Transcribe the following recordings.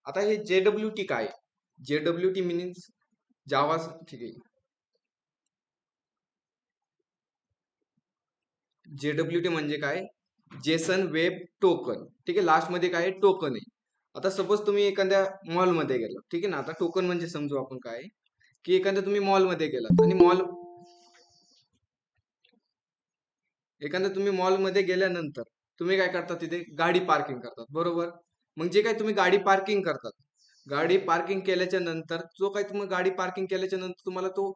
आता हे JWT काय? JWT मीन्स जावा, ठीक आहे. JWT म्हणजे काय? जेसन वेब टोकन, ठीक आहे. लास्ट मध्ये काय टोकन आहे. आता सपोज तुम्ही एखाद्या मॉलमध्ये गेला, ठीक आहे ना. आता टोकन म्हणजे समजू आपण काय, की एखाद्या तुम्ही मॉलमध्ये गेलात आणि एखाद्या तुम्ही मॉलमध्ये गेल्यानंतर तुम्ही काय करता, तिथे गाडी पार्किंग करतात, बरोबर. मग जे काय तुम्ही गाडी पार्किंग करतात, गाडी पार्किंग केल्याच्या नंतर जो काही तुम्ही गाडी पार्किंग केल्याच्या नंतर तुम्हाला तो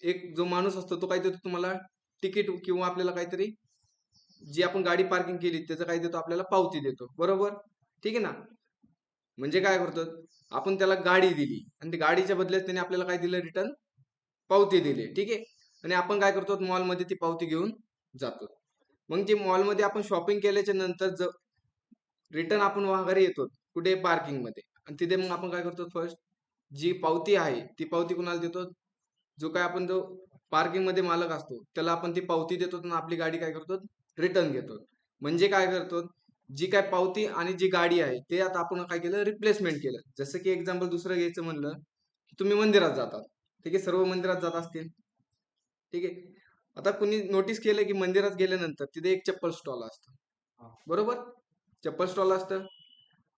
एक जो माणूस असतो तो काय देतो तुम्हाला, तिकीट किंवा आपल्याला काहीतरी, जी आपण गाडी पार्किंग केली त्याचं काय देतो, आपल्याला पावती देतो, बरोबर, ठीक आहे ना. म्हणजे काय करतो, आपण त्याला गाडी दिली आणि ती गाडीच्या बदल्यात त्याने आपल्याला काय दिलं, रिटर्न पावती दिली, ठीक आहे. आणि आपण काय करतो, मॉलमध्ये ती पावती घेऊन जातो. मग जे मॉलमध्ये आपण शॉपिंग केल्याच्या नंतर रिटर्न आपण वगैरे येतो कुठे, पार्किंग मध्ये. आणि तिथे मग आपण काय करतो, फर्स्ट जी पावती आहे ती पावती कुणाला देतो, जो काय आपण जो पार्किंग मध्ये मालक असतो त्याला आपण ती पावती देतो आणि आपली गाडी काय करतो, रिटर्न घेतो. म्हणजे काय करतो, जी काय पावती आणि जी गाडी आहे ते आता आपण काय केलं, रिप्लेसमेंट केलं. जसं की एक्झाम्पल दुसरं घ्यायचं म्हणलं, की तुम्ही मंदिरात जातात, ठीक आहे, सर्व मंदिरात जात असतील, ठीक आहे. आता कुणी नोटीस केलं की मंदिरात गेल्यानंतर तिथे एक चप्पल स्टॉल असतं, बरोबर, चप्पल स्टॉल असतं.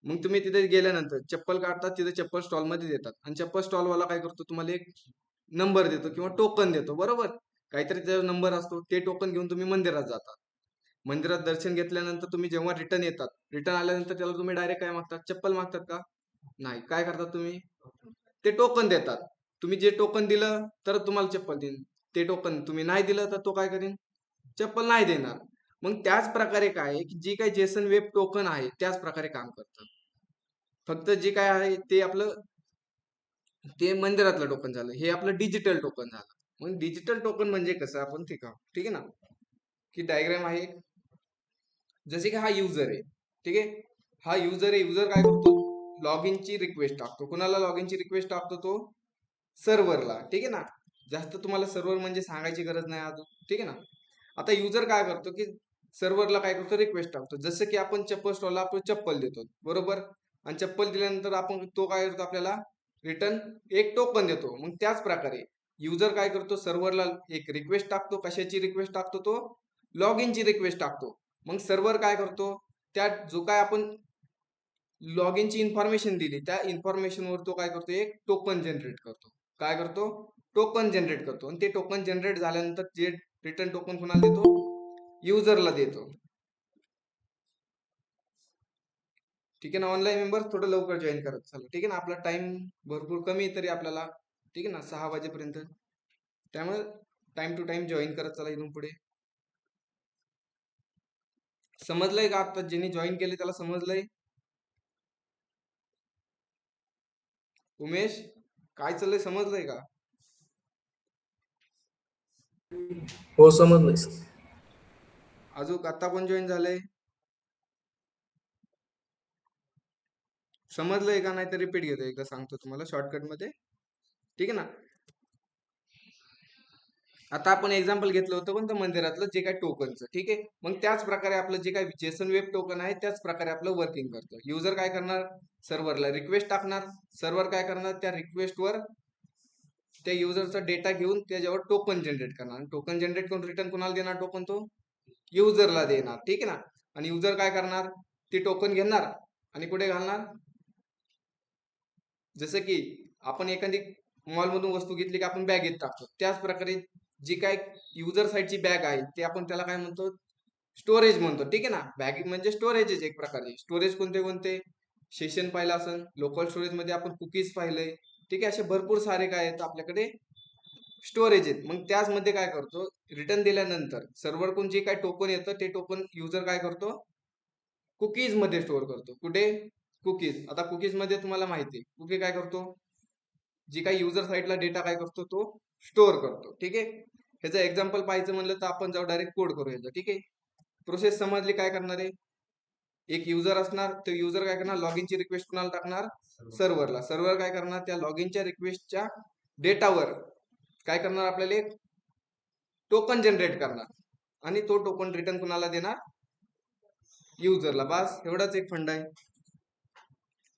मग तुम्ही तिथे गेल्यानंतर चप्पल काढतात, तिथे चप्पल स्टॉल मध्ये देतात आणि चप्पल स्टॉल वाला काय करतो, तुम्हाला एक नंबर देतो किंवा टोकन देतो, बरोबर. काहीतरी त्याचा नंबर असतो, ते टोकन घेऊन तुम्ही मंदिरात जातात. मंदिरात दर्शन घेतल्यानंतर तुम्ही जेव्हा रिटर्न येतात, रिटर्न आल्यानंतर त्याला तुम्ही डायरेक्ट काय मागतात, चप्पल मागतात का? नाही. काय करतात तुम्ही, ते टोकन देतात. तुम्ही जे टोकन दिलं तर तुम्हाला चप्पल देईन, ते टोकन तुम्ही नाही दिलं तर तो काय करेन, चप्पल नाही देणार. मग त्याच प्रकारे काय आहे, की जी काही जेसन वेब टोकन आहे त्याच प्रकारे काम करतात. फक्त जे काय आहे ते आपलं, ते मंदिरातलं टोकन झालं, हे आपलं डिजिटल टोकन झालं. मग डिजिटल टोकन म्हणजे कसं, आपण ठीक आहे ना, की डायग्राम आहे. जसे की हा युजर आहे, ठीक आहे. हा युजर आहे, युजर काय करतो, लॉग इनची रिक्वेस्ट टाकतो. कुणाला लॉग इनची रिक्वेस्ट टाकतो, तो सर्व्हरला, ठीक आहे ना. जास्त तुम्हाला सर्व्हर म्हणजे सांगायची गरज नाही अजून, ठीक आहे ना. आता युजर काय करतो, की सर्व्हरला काय करतो, रिक्वेस्ट टाकतो. जसं की आपण चप्पल स्टॉलला आपण चप्पल देतो, बरोबर. आणि चप्पल दिल्यानंतर आपण तो काय करतो, आपल्याला रिटर्न एक टोकन देतो. मग त्याच प्रकारे युजर काय करतो, सर्व्हरला एक रिक्वेस्ट टाकतो. कशाची रिक्वेस्ट टाकतो, तो लॉग इनची रिक्वेस्ट टाकतो. मग सर्व्हर काय करतो, त्या जो काय आपण लॉग इनची इन्फॉर्मेशन दिली त्या इन्फॉर्मेशनवर तो काय करतो, एक टोकन जनरेट करतो. काय करतो, टोकन जनरेट करतो. आणि ते टोकन जनरेट झाल्यानंतर जे रिटर्न टोकन कुणाला देतो, युजरला देतो, ठीक आहे ना. ऑनलाईन मेंबर थोडं लवकर जॉईन करत चला, ठीक आहे ना. आपला टाइम भरपूर कमी आहे तरी आपल्याला, ठीक आहे ना, 6 वाजेपर्यंत. त्यामुळे टाइम टू टाइम जॉईन करत चला इथून पुढे. समजलंय का, आता ज्यांनी जॉईन केले त्याला समजलंय? उमेश, काय चाललंय, समजलंय का? हो समजलंय सर. अजून आता कोण जॉईन झालंय, समजलंय का? नाही तर रिपीट घेतो, एकदा सांगतो तुम्हाला शॉर्टकट मध्ये, ठीक आहे ना. आता आपण एक्झाम्पल घेतलं होतं कोणतं, मंदिरातलं जे काय टोकनचं, ठीक आहे. मग त्याच प्रकारे आपलं जे काय जेसन वेब टोकन आहे त्याच प्रकारे आपलं वर्किंग करतं. युजर काय करणार, सर्व्हरला रिक्वेस्ट टाकणार. सर्व्हर काय करणार, त्या रिक्वेस्टवर त्या युजरचा डेटा घेऊन त्याच्यावर टोकन जनरेट करणार. टोकन जनरेट करून रिटर्न कोणाला देणार, टोकन तो युजरला देणार, ठीक आहे ना. आणि युजर काय करणार, ती टोकन घेणार आणि कुठे घालणार. जसं की आपण एखादी मॉलमधून वस्तू घेतली की आपण बॅगेत टाकतो, त्याच प्रकारे जी काय युजर साईडची बॅग आहे ते आपण त्याला काय म्हणतो, स्टोरेज म्हणतो, ठीक आहे ना. बॅग म्हणजे स्टोरेज एक प्रकारचे. स्टोरेज कोणते कोणते, सेशन पाहिलं असेल, लोकल स्टोरेज मध्ये आपण कुकीज पाहिलंय, ठीक आहे. असे भरपूर सारे काय आहेत आपल्याकडे, स्टोरेज आहेत. मग त्याच मध्ये काय करतो, रिटर्न दिल्यानंतर सर्व्हरकडून जे काय टोकन येतं ते टोकन युजर काय करतो, कुकीज मध्ये स्टोअर करतो. कुठे, कुकीज. आता कुकीज मध्ये तुम्हाला माहिती आहे कुकी काय करतो, जी काही युजर साईडला डेटा काय करतो, तो स्टोअर करतो, ठीक आहे. ह्याचं एक्झाम्पल पाहायचं म्हणलं तर आपण जाऊ डायरेक्ट कोड करू ह्याचं, ठीक आहे. प्रोसेस समजली, काय करणार आहे, एक युजर असणार, तो युजर काय करणार, लॉग इनची रिक्वेस्ट कुणाला टाकणार, सर्व्हरला. सर्व्हर काय करणार, त्या लॉग इनच्या रिक्वेस्टच्या डेटावर काय करणार, आपल्याला एक टोकन जनरेट करणार आणि तो टोकन रिटर्न कुणाला देणार, युजरला. बस एवढाच एक फंड आहे.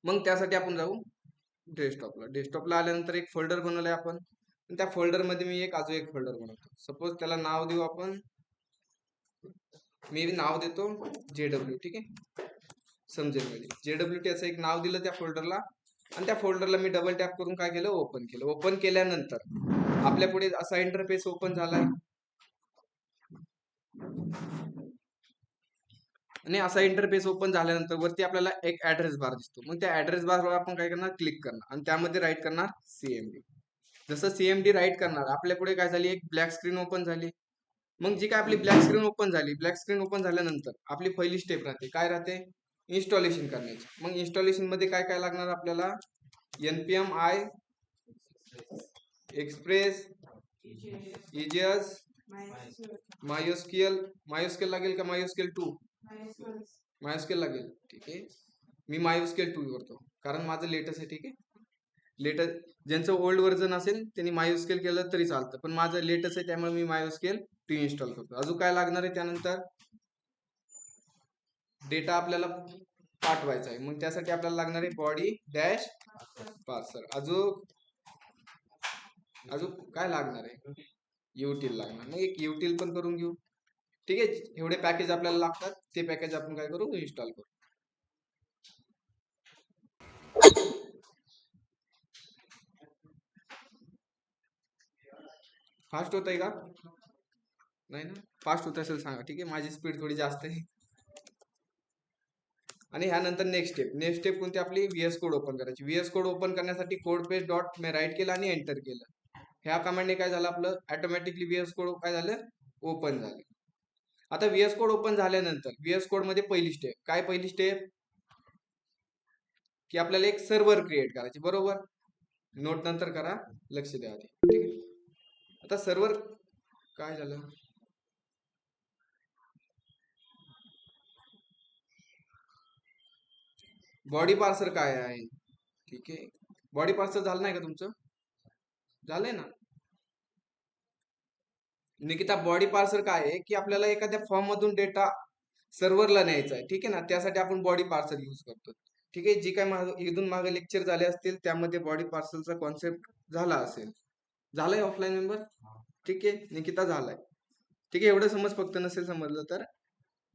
मग त्यासाठी आपण जाऊ डेस्कटॉपला आल्यानंतर एक फोल्डर बनवलाय आपण. त्या फोल्डर मध्ये मी अजून एक फोल्डर बनवतो. सपोज त्याला नाव देऊ आपण, मी नाव देतो JW. ठीक आहे, समजेल म्हणजे JWT असं एक नाव दिलं त्या फोल्डरला. आणि त्या फोल्डरला मी डबल टॅप करून काय केलं, ओपन केलं. ओपन केल्यानंतर आपल्या पुढे असा इंटरफेस ओपन झालाय. आणि असा इंटरफेस ओपन झाल्यानंतर वरती आपल्याला एक ऍड्रेस बार दिसतो. मग त्या ऍड्रेस बारवर आपण काय करणार, क्लिक करणार आणि त्यामध्ये राईट करणार CMD. जसं CMD राईट करणार, आपल्या पुढे काय झाली, एक ब्लॅक स्क्रीन ओपन झाली. मग जी काय आपली ब्लॅक स्क्रीन ओपन झाली, ब्लॅक स्क्रीन ओपन झाल्यानंतर आपली पहिली स्टेप राहते, काय राहते, इन्स्टॉलेशन करण्याची. मग इन्स्टॉलेशन मध्ये काय काय लागणार आपल्याला, npm i express EJS MySQL लागेल का, MySQL 2 MySQL लागेल. ठीक आहे, मी MySQL 2 करतो कारण माझं लेटेस्ट आहे. ठीक आहे, लेटेस्ट ज्यांचं ओल्ड व्हर्जन असेल त्यांनी MySQL केलं तरी चालतं, पण माझं लेटेस्ट आहे त्यामुळे मी MySQL 2 इन्स्टॉल करतो. अजून काय लागणार आहे, त्यानंतर डेटा आपल्याला पाठवायचा आहे. मग त्यासाठी आपल्याला लागणार आहे बॉडी डॅश पार्सर. अजून काय लागणार आहे, युटिल लागणार. मग एक युटिल पण करून घेऊ. ठीक आहे, एवढे पॅकेज आपल्याला लागतात, ते पॅकेज आपण काय करू, इन्स्टॉल करू. फास्ट होत आहे का, नाही ना, फास्ट होत असेल सांगा. ठीक आहे, माझी स्पीड थोडी जास्त आहे. आणि ह्यानंतर नेक्स्ट स्टेप कोणती आपली, VS कोड ओपन करायची. VS कोड ओपन करण्यासाठी code page dot me write केलं आणि एंटर केलं. ह्या कमांडने काय झालं, आपलं ऑटोमॅटिकली VS कोड काय झालं, ओपन झालं. आता VS कोड ओपन झाल्यानंतर VS कोड मध्ये पहिली स्टेप की आपल्याला एक सर्व्हर क्रिएट करायची. बरोबर, नोट नंतर करा, लक्ष द्या आधी. ठीक आहे, आता सर्व्हर काय झालं, बॉडी पार्सर काय आहे. ठीक आहे, बॉडी पार्सर झालं नाही का तुमचं, झालंय ना निकिता. बॉडी पार्सर काय आहे की आपल्याला एखाद्या फॉर्म मधून डेटा सर्व्हरला न्यायचा आहे. ठीक आहे ना, त्यासाठी आपण बॉडी पार्सर यूज करतो. ठीक आहे, जी काय इथून मागे लेक्चर झाले असतील त्यामध्ये बॉडी पार्सलचा कॉन्सेप्ट झाला असेल. झालाय ऑफलाईन मेंबर, ठीक आहे, निकिता झालाय. ठीक आहे, एवढं समज, फक्त नसेल समजलं तर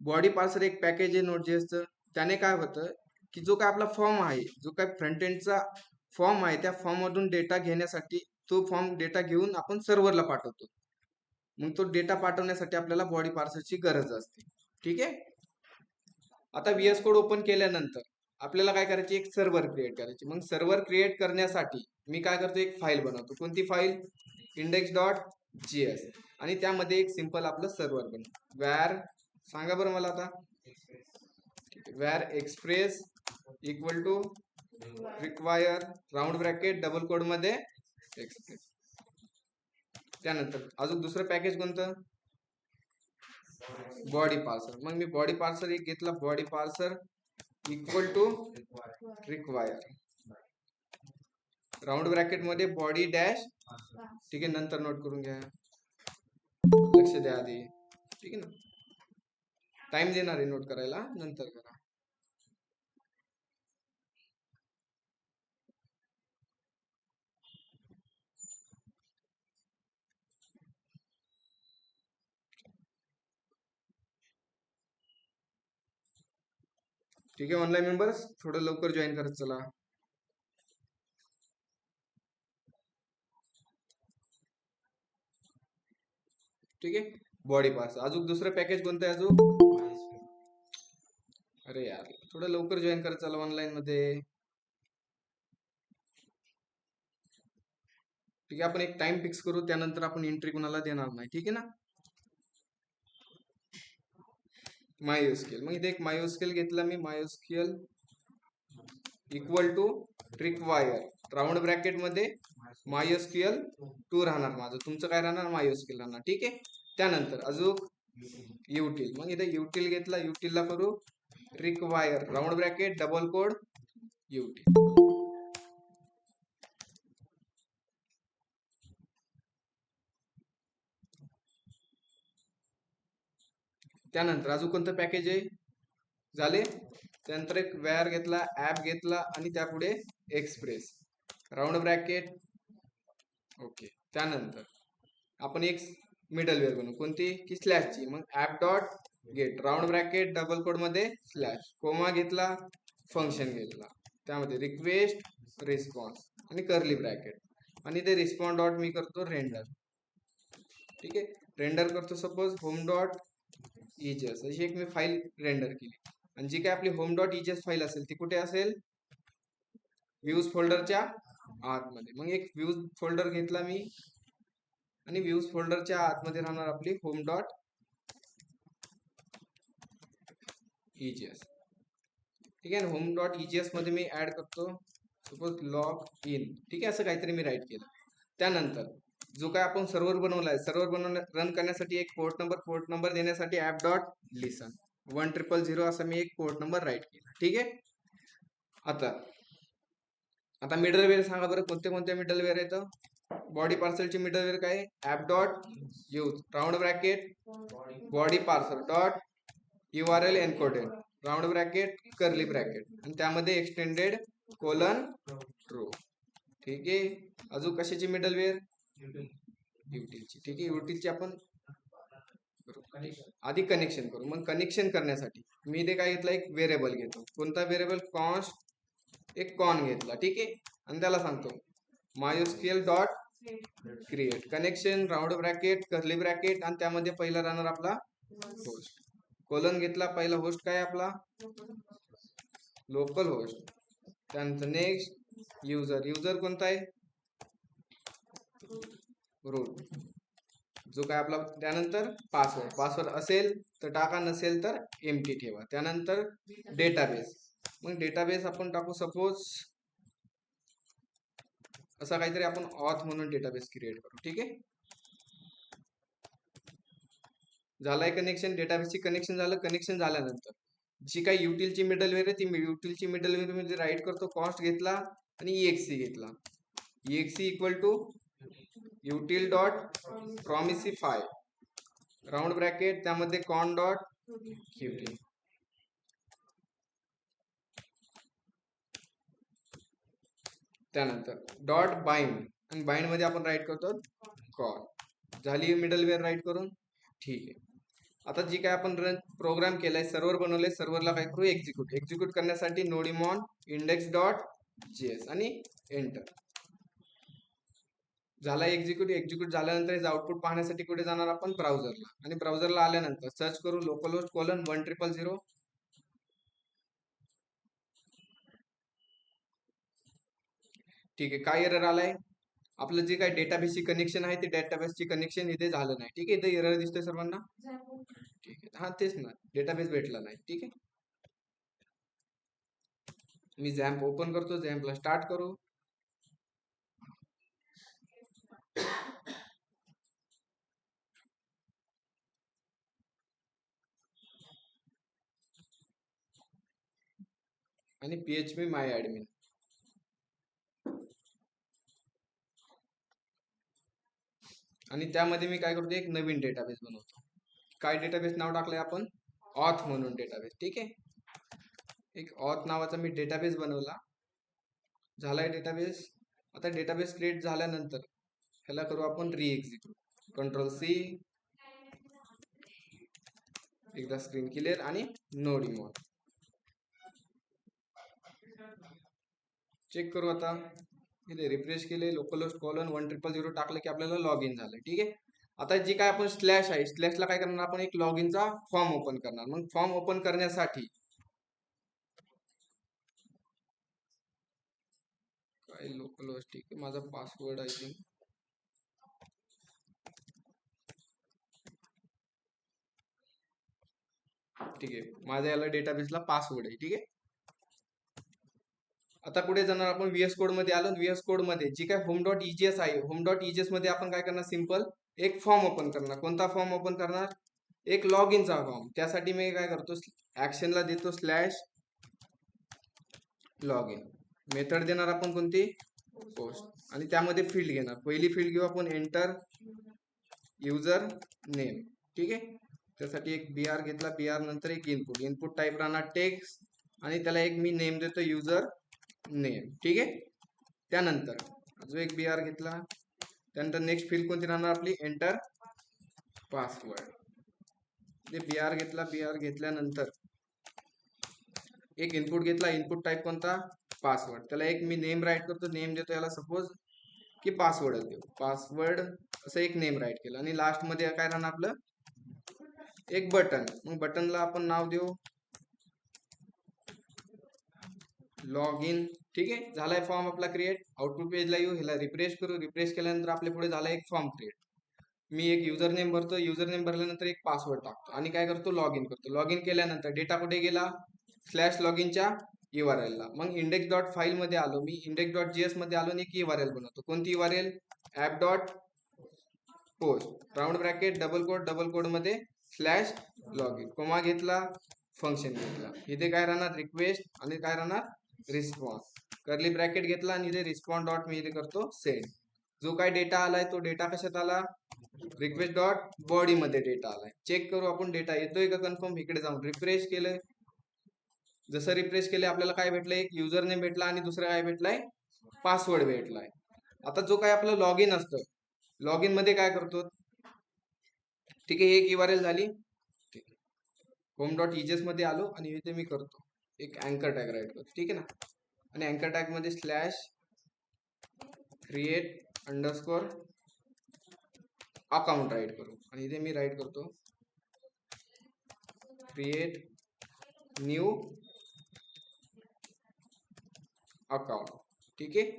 बॉडी पार्सर एक पॅकेज आहे Node.js. त्याने काय होतं की जो काय आपला फॉर्म आहे, जो काय फ्रंट एंडचा फॉर्म आहे, त्या फॉर्म मधून डेटा घेण्यासाठी तो फॉर्म डेटा घेऊन आपण सर्व्हरला पाठवतो. मग तो डेटा पाठवण्यासाठी आपल्याला बॉडी पार्सरची गरज असते. ठीक आहे, आता VS कोड ओपन केल्यानंतर आपल्याला काय करायची, एक सर्व्हर क्रिएट करायची. मग सर्व्हर क्रिएट करण्यासाठी मी काय करतो, एक फाईल बनवतो. कोणती फाईल, index.js. आणि त्यामध्ये एक सिंपल आपलं सर्व्हर बनवतो. वॅर सांगा बरं मला आता, var express equal to require round bracket double code मध्ये एक्सप्रेस. त्यानंतर अजून दुसरं पॅकेज कोणतं, बॉडी पार्सर. मग मी बॉडी पार्सर एक घेतला, body parser equal to require round bracket मध्ये बॉडी डॅश. ठीक आहे, नंतर नोट करून घ्या, लक्ष द्या आधी. ठीक आहे ना, टाइम देणार आहे नोट करायला, नंतर करा. ठीक आहे, ऑनलाईन मेंबर्स थोडं लवकर जॉईन करत चला. ठीक आहे, बॉडी पार्स. अजून दुसरं पॅकेज कोणतं आहे अजून, अरे यार थोडं लवकर जॉईन करत चला ऑनलाईन मध्ये. ठीक आहे, आपण एक टाइम फिक्स करू, त्यानंतर आपण एंट्री कोणाला देणार नाही. ठीक आहे ना, MySQL. मग इथे एक MySQL घेतला मी, MySQL equal to require round bracket मध्ये MySQL 2 राहणार माझं, तुमचं काय राहणार, MySQL राहणार. ठीक आहे, त्यानंतर अजून युटिल. मग इथे युटिल घेतला, युटिलला करू require round bracket double quote util. त्यानंतर अजून कोणतं पॅकेज आहे, झाले. त्यानंतर एक वॅर घेतला, ऍप घेतला आणि त्यापुढे एक्सप्रेस, राऊंड ब्रॅकेट. ओके. त्यानंतर आपण एक मिडलवेअर बनवू, कोणती की स्लॅशची. मग app dot get, round bracket, double code मध्ये स्लॅश, कोमा घेतला, फंक्शन घेतला, त्यामध्ये रिक्वेस्ट रिस्पॉन्स आणि कर्ली ब्रॅकेट आणि ते रिस्पॉन्ड डॉट मी करतो रेंडर. ठीक आहे, रेंडर करतो सपोज होम डॉट इजेस, अशी एक मी फाईल रेंडर केली. आणि जी काय आपली होम डॉट इजेस फाईल असेल ती कुठे असेल, व्ह्यूज फोल्डरच्या आतमध्ये. मग एक व्ह्यूज फोल्डर घेतला मी आणि व्ह्यूज फोल्डरच्या आतमध्ये राहणार आपली होम डॉट इजीएस. ठीक आहे ना, होम डॉट इजीएस मध्ये मी ऍड करतो सपोज लॉग इन. ठीक आहे, असं काहीतरी मी राईट केलं. त्यानंतर जो काय आपण सर्व्हर बनवलाय, सर्व्हर रन करण्यासाठी एक पोर्ट नंबर देण्यासाठी ऍप डॉट लिसन 1000 असा मी एक पोर्ट नंबर राईट केला. ठीक आहे. आता मिडलवेअर सांगा बरं, कोणते कोणते मिडलवेअर येतं. बॉडी पार्सलचे मिडलवेअर काय, app dot use, round bracket, body parcel dot URL encoded, round bracket, curly bracket आणि त्यामध्ये एक्सटेंडेड कोलन ट्रू. ठीक आहे. अजून कशाची मिडलवेअर, युटिलची. ठीक आहे, युटिलची आपण आधी कनेक्शन करू. मग कनेक्शन करण्यासाठी मी इथे काय घेतला, एक व्हेरिएबल घेतो. कोणता व्हेरिएबल, कॉन्स्ट, एक कॉन घेतला. ठीक आहे, आणि त्याला सांगतो MySQL dot create connection, round bracket, curly bracket आणि त्यामध्ये पहिला राहणार आपला होस्ट, कोलन घेतला. पहिला होस्ट काय आपला लोकल होस्ट, त्यानंतर नेक्स्ट युजर, युजर कोणता आहे रूट, जो काय आपला. त्यानंतर पासवर्ड, पासवर्ड असेल तर टाका, नसेल तर एम्प्टी ठेवा. त्यानंतर डेटाबेस, मग डेटाबेस आपण टाकू सपोज असा काहीतरी, आपण ऑथ म्हणून डेटाबेस क्रिएट करू. ठीक आहे, झालाय कनेक्शन, डेटाबेसची कनेक्शन झालं. कनेक्शन झाल्यानंतर जी काही युटिलची मिडलवेअर आहे ती युटिलची मिडलवेअर मध्ये राईट करतो, कॉस्ट घेतला आणि EXE घेतला. EXE equal to util dot promisify, round bracket, त्यामध्ये कॉन डॉट क्यूटी. त्यानंतर डॉट बाइंड, आणि बाइंड मध्ये आपण राईट करतो कॉल. झाली मिडलवेअर राईट करून. ठीक आहे. आता जी काय आपण प्रोग्राम केलाय, सर्व्हर बनवलंय, सर्व्हरला काय करू, एक्झिक्यूट. एक्झिक्यूट करण्यासाठी नोडिमॉन इंडेक्स डॉट जेएस आणि एंटर. झाला एक्झिक्यूट. एक्झिक्यूट झाल्यानंतर आउटपुट पाहण्यासाठी कुठे जाणार आपण, ब्राउझरला. आणि ब्राउझरला आल्यानंतर सर्च करू लोकल होस्ट कोलन 1000. ठीक आहे, काय एरर आलाय, आपलं जे काही डेटाबेसची कनेक्शन आहे ते डेटाबेसची कनेक्शन इथे झालं नाही. ठीक आहे, इथे एरर दिसतोय सर्वांना. ठीक आहे, हा तेच ना, डेटाबेस भेटला नाही. ठीक आहे, मी झॅम्प ओपन करतो, झॅम्पला स्टार्ट करू. आणि PHP माय ऍडमिन. आणि त्यामध्ये मी काय करतो, एक नवीन डेटाबेस बनवतो. काय डेटाबेस नाव टाकलंय आपण, ऑथ म्हणून डेटाबेस. ठीक आहे, एक ऑथ नावाचा मी डेटाबेस बनवला. झालाय डेटाबेस. आता डेटाबेस क्रिएट झाल्यानंतर ह्याला करू आपण री-एक्झिक्यूट, कंट्रोल-C, एकदा स्क्रीन क्लिअर आणि नो डिमॉन. चेक करू. आता इथे रिफ्रेश केले, लोकल होस्ट कोलन 1000 टाकलं की आपल्याला लॉग इन झालं. ठीक आहे, आता जी काय आपण स्लॅश आहे, स्लॅशला काय करणार आपण, एक लॉग इनचा फॉर्म ओपन करणार. मग फॉर्म ओपन करण्यासाठी काय लोकल होस्ट, ठीक आहे, माझा पासवर्ड आहे ते. ठीक आहे, माझ्या याला डेटाबेसला पासवर्ड आहे. ठीक आहे, आता कुठे जाणार आपण, VS कोड मध्ये आलो. VS कोड मध्ये जी काय होम डॉट EGS आहे, होम डॉट EGS मध्ये आपण काय करणार, सिंपल एक फॉर्म ओपन करणार. कोणता फॉर्म ओपन करणार, एक लॉग इनचा फॉर्म. त्यासाठी मी काय करतो, ऍक्शनला देतो स्लॅश लॉग इन, मेथड देणार आपण कोणती, पोस्ट, आणि त्यामध्ये फील्ड घेणार. पहिली फील्ड घेऊ आपण एंटर युजर नेम. ठीक आहे, त्यासाठी एक BR घेतला, BR नंतर एक इनपुट, इनपुट टाईप राहणार टेक्स्ट, आणि त्याला एक मी नेम देतो युजर नेम. ठीक आहे. त्यानंतर जो एक BR घेतला, त्यानंतर नेक्स्ट फील्ड कोणती राहणार आपली, एंटर पासवर्ड. जे BR घेतला, BR घेतल्यानंतर एक इनपुट घेतला, इनपुट टाईप कोणता, पासवर्ड. त्याला एक मी नेम राईट करतो, नेम देतो याला सपोज की पासवर्ड देऊ, पासवर्ड असं एक नेम राईट केलं. आणि लास्ट मध्ये काय राहणार आपलं, एक बटन. मग बटनला आपण नाव देऊ लॉग इन. ठीक आहे. झालाय फॉर्म आपला क्रिएट. आउटपुट पेजला येऊ, ह्याला रिफ्रेश करू, रिफ्रेश केल्यानंतर आपल्या पुढे झाला एक फॉर्म क्रिएट. मी एक युजर नेम भरतो, युजर नेम भरल्यानंतर एक पासवर्ड टाकतो आणि काय करतो, लॉग इन करतो. लॉग इन केल्यानंतर डेटा कुठे गेला, स्लॅश लॉग इनच्या URL ला. मग इंडेक्स डॉट फाईल मध्ये आलो मी, इंडेक्स डॉट JS मध्ये आलो आणि एक URL बनवतो. कोणती URL, app dot post, round bracket, double code मध्ये स्लॅश लॉग इन, कोमा घेतला, फंक्शन घेतला. इथे काय राहणार, रिक्वेस्ट आणि काय राहणार, रिस्पॉन्स. कर्ली ब्रॅकेट घेतला आणि इथे रिस्पॉन्स डॉट मी इथे करतो सेंड. जो काय डेटा आलाय तो डेटा कशात आला, रिक्वेस्ट डॉट बॉडी मध्ये डेटा आलाय. चेक करू आपण डेटा येतोय का कन्फर्म. इकडे जाऊन रिफ्रेश केलंय, जसं रिफ्रेश केले आपल्याला काय भेटलं, एक युजर नेम भेटला आणि दुसरं काय भेटलाय, पासवर्ड भेटलाय. आता जो काय आपलं लॉग इन असतं, लॉग इन मध्ये काय करतो, ठीक आहे, एक URL झाली. ठीक आहे. home.ejs मध्ये आलो आणि इथे मी करतो एक अँकर टॅग राईट करतो. ठीक आहे ना. आणि अँकर टॅग मध्ये slash create underscore account write करू आणि इथे मी राईट करतो क्रिएट न्यू अकाउंट. ठीक आहे.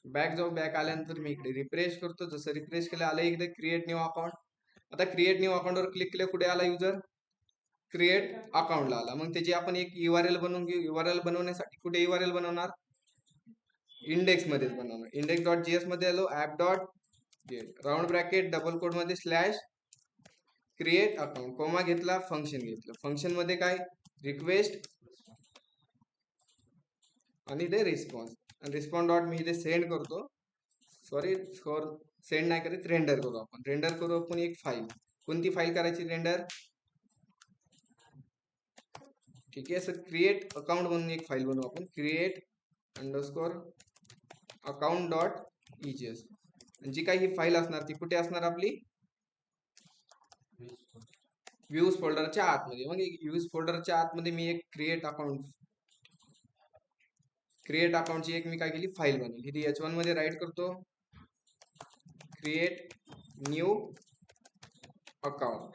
बॅक जाऊ, बॅक आल्यानंतर मी इकडे रिफ्रेश करतो, जसं रिफ्रेश केलं आलं इकडे क्रिएट न्यू अकाउंट. आता क्रिएट न्यू अकाउंटवर क्लिक केलं, कुठे आला युजर, क्रिएट अकाउंटला आला. मग त्याची आपण एक URL बनवून घेऊ. URL बनवण्यासाठी कुठे URL बनवणार, इंडेक्स मध्येच बनवणार. इंडेक्स डॉट JS मध्ये आलो, app dot get, round bracket, double code मध्ये स्लॅश क्रिएट अकाउंट, कोमा घेतला, फंक्शन घेतलं. फंक्शन मध्ये काय, रिक्वेस्ट आणि इथे रिस्पॉन्स. आणि रिस्पॉन्स डॉट मी इथे सेंड करतो, सॉरी फॉर सेंड नाही करत, रेंडर करू आपण. रेंडर करू आपण एक फाईल. कोणती फाईल करायची रेंडर, ठीक आहे. असं क्रिएट अकाउंट म्हणून एक फाईल बनवू आपण, create underscore account dot EJS. जी काही ही फाईल असणार ती कुठे असणार आपली, व्ह्यूज फोल्डरच्या आतमध्ये. मग व्ह्यूज फोल्डरच्या आतमध्ये मी एक क्रिएट अकाउंटची एक मी काय केली, फाईल बनवली. इथे H1 मध्ये राईट करतो क्रिएट न्यू अकाउंट.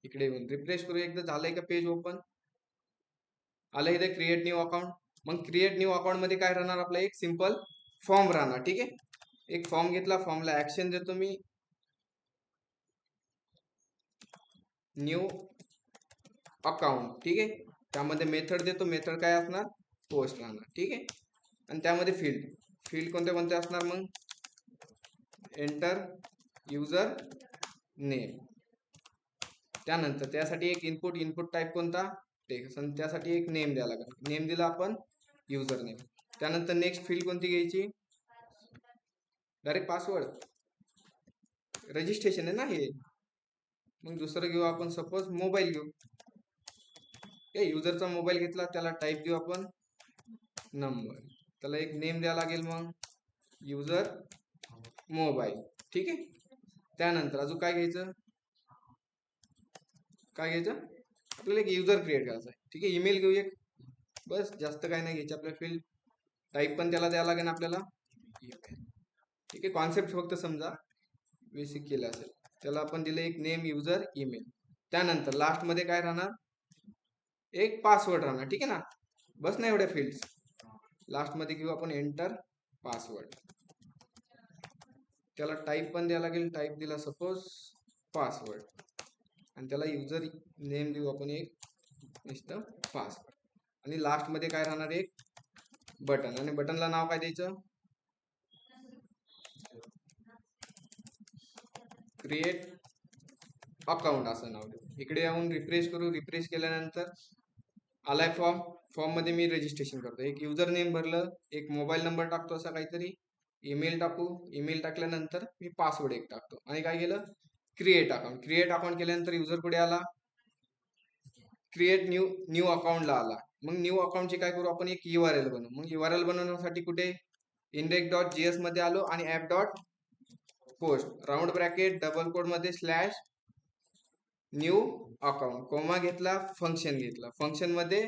इकडे येऊन रिफ्रेश करू एकदा, झालंय का पेज ओपन, आलं इथे क्रिएट न्यू अकाउंट. मग क्रिएट न्यू अकाउंट मध्ये काय राहणार, आपला एक सिंपल फॉर्म राहणार. ठीक आहे. एक फॉर्म घेतला, फॉर्मला ऍक्शन देतो मी न्यू अकाउंट. ठीक आहे. त्यामध्ये मेथड देतो, मेथड काय असणार, पोस्ट राहणार. ठीक आहे. आणि त्यामध्ये फील्ड कोणते असणार, मग एंटर युजर नेम. त्यानंतर त्यासाठी एक इनपुट टाईप कोणता, टेक्स्ट. आणि त्यासाठी एक नेम द्यायला लागेल, नेम दिला आपण युजर नेम. त्यानंतर नेक्स्ट फील्ड कोणती घ्यायची, डायरेक्ट पासवर्ड, रजिस्ट्रेशन आहे ना हे. मग दुसरं घेऊ आपण, सपोज मोबाईल घेऊ. युजरचा मोबाईल घेतला, त्याला टाईप देऊ आपण नंबर. त्याला एक नेम द्यावा लागेल, मग युजर मोबाईल. ठीक आहे. त्यानंतर अजून काय घ्यायचं, आपल्याला एक युजर क्रिएट करायचा आहे. ठीक आहे. ईमेल घेऊ एक, बस, जास्त काय नाही घ्यायचं. आपल्या फील्ड टाईप पण त्याला द्यावं लागेल आपल्याला. ठीक आहे. कॉन्सेप्ट फक्त समजा बेसिक केलं असेल. त्याला आपण दिलं एक नेम युजर ईमेल. त्यानंतर लास्ट मध्ये काय राहणार, एक पासवर्ड राहणार. ठीक आहे ना. बस ना एवढ्या फील्ड्स. लास्ट मध्ये घेऊ आपण एंटर पासवर्ड. त्याला टाईप पण द्यावं लागेल, टाईप दिला सपोज पासवर्ड. आणि त्याला युजर नेम देऊ आपण एक नुसतं पासवर्ड. आणि लास्ट मध्ये काय राहणार, एक बटन. आणि बटनला नाव काय द्यायचं, क्रिएट अकाउंट असं नाव देऊ. इकडे येऊन रिफ्रेश करू, रिफ्रेश केल्यानंतर आलाय फॉर्म मध्ये मी रजिस्ट्रेशन करतो. एक युजर नेम भरलं, एक मोबाईल नंबर टाकतो असा काहीतरी, ईमेल टाकू. ईमेल टाकल्यानंतर मी पासवर्ड एक टाकतो. आणि काय केलं, क्रिएट अकाउंट केल्यानंतर युजर पुढे आला, क्रिएट न्यू अकाउंटला आला. मग न्यू अकाउंटची काय करू आपण, एक URL बनवू. मग URL बनवण्यासाठी कुठे index.js मध्ये आलो आणि app dot post round bracket double code मध्ये स्लॅश न्यू अकाउंट कोमा घेतला, फंक्शन घेतला. फंक्शन मध्ये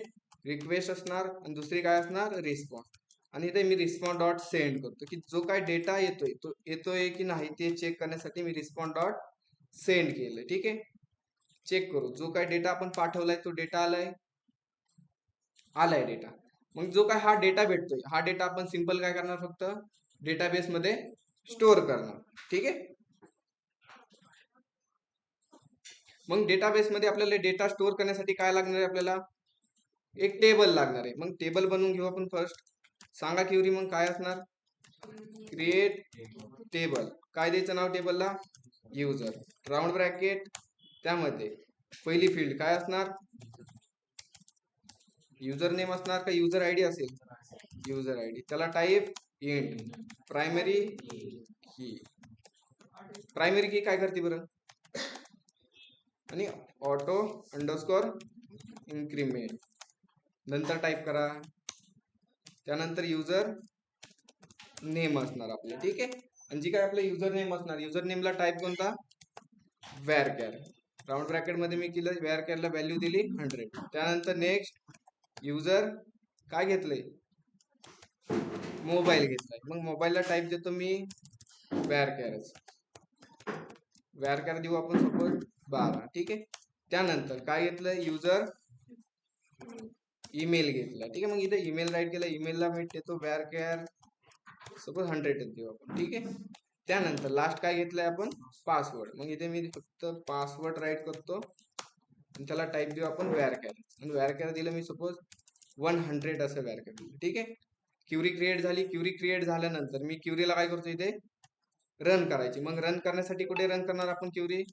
रिक्वेस्ट असणार आणि दुसरी काय असणार, रिस्पॉन्स. आणि इथे मी रिस्पॉन्स डॉट सेंड करतो की जो काय डेटा येतोय तो येतोय की नाही ते चेक करण्यासाठी मी रिस्पॉन्स डॉट सेंड केलं. ठीक आहे, चेक करू जो काय डेटा आपण पाठवलाय तो डेटा आलाय डेटा. मग जो काय हा डेटा भेटतोय हा डेटा आपण सिंपल काय करणार, फक्त डेटाबेस मध्ये स्टोअर करणार. ठीक आहे, मग डेटाबेस मध्ये आपल्याला डेटा स्टोअर करण्यासाठी काय लागणार आहे, आपल्याला एक टेबल लागणार आहे. मग टेबल बनवून घेऊ आपण फर्स्ट. सांगा क्युरी मग काय असणार, क्रिएट टेबल. काय द्यायचं नाव टेबलला, युजर राऊंड ब्रॅकेट. त्यामध्ये पहिली फील्ड काय असणार, युजर नेम असणार का युजर आयडी असेल, युजर आयडी. त्याला टाईप इंट. प्रायमरी की, प्रायमरी की काय करते बरं, आणि ऑटो अंडरस्कोर इन्क्रीमेंट. नंतर टाईप करा. त्यानंतर युजर नेम असणार आपलं. ठीक आहे, आणि जी काय आपलं युजर नेम असणार, युजर नेमला टाईप कोणता, वॅरकॅर. राऊंड ब्रॅकेट मध्ये मी केलं वॅरकॅरला व्हॅल्यू दिली 100. त्यानंतर नेक्स्ट युजर काय घेतलंय, मोबाईल घेतलाय. मग मोबाईलला टाईप देतो मी वॅरकॅरच. वॅरकॅर देऊ आपण सपोज 12. ठीक आहे, त्यानंतर काय घेतलं, युजर ईमेल घेतला. ठीक आहे, मग इथे ईमेल राईट केला, ईमेलला मी देतो वॅरकॅर सपोज 100 देऊ आपण. ठीक आहे, त्यानंतर लास्ट काय घेतलंय आपण, पासवर्ड. मग इथे मी फक्त पासवर्ड राईट करतो आणि त्याला टाईप देऊ आपण वॅरकॅर. आणि वॅरकॅर दिलं मी सपोज 100 असं वॅरकॅर दिलं. ठीक आहे, क्युरी क्रिएट झाली. क्युरी क्रिएट झाल्यानंतर मी क्युरीला काय करतो, इथे रन करायची. मग रन करण्यासाठी कुठे रन करणार आपण क्युरी,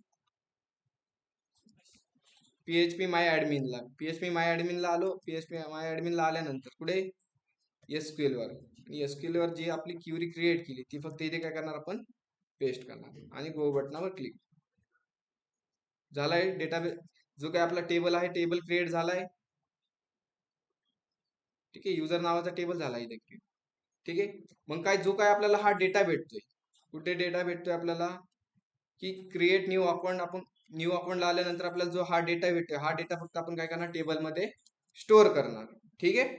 PHP माय ऍडमिनला. PHP माय ऍडमिनला आलो. PHP माय ऍडमिनला आल्यानंतर कुठे SQL वर. SQL वर जी आपली क्युरी क्रिएट केली ती फक्त इथे काय करणार आपण, पेस्ट करणार आणि गो बटनावर क्लिक. झालाय डेटाबेस, जो काय आपला टेबल आहे टेबल क्रिएट झालाय. ठीक आहे, युजर नावाचा टेबल झाला इथे. ठीक आहे, मग काय जो काय आपल्याला हा डेटा भेटतोय, कुठे डेटा भेटतोय आपल्याला, की क्रिएट न्यू अकाउंट. आपण न्यू अकाउंटला आल्यानंतर आपल्याला जो हा डेटा भेटतोय हा डेटा फक्त आपण काय करणार, टेबलमध्ये स्टोअर करणार. ठीक आहे,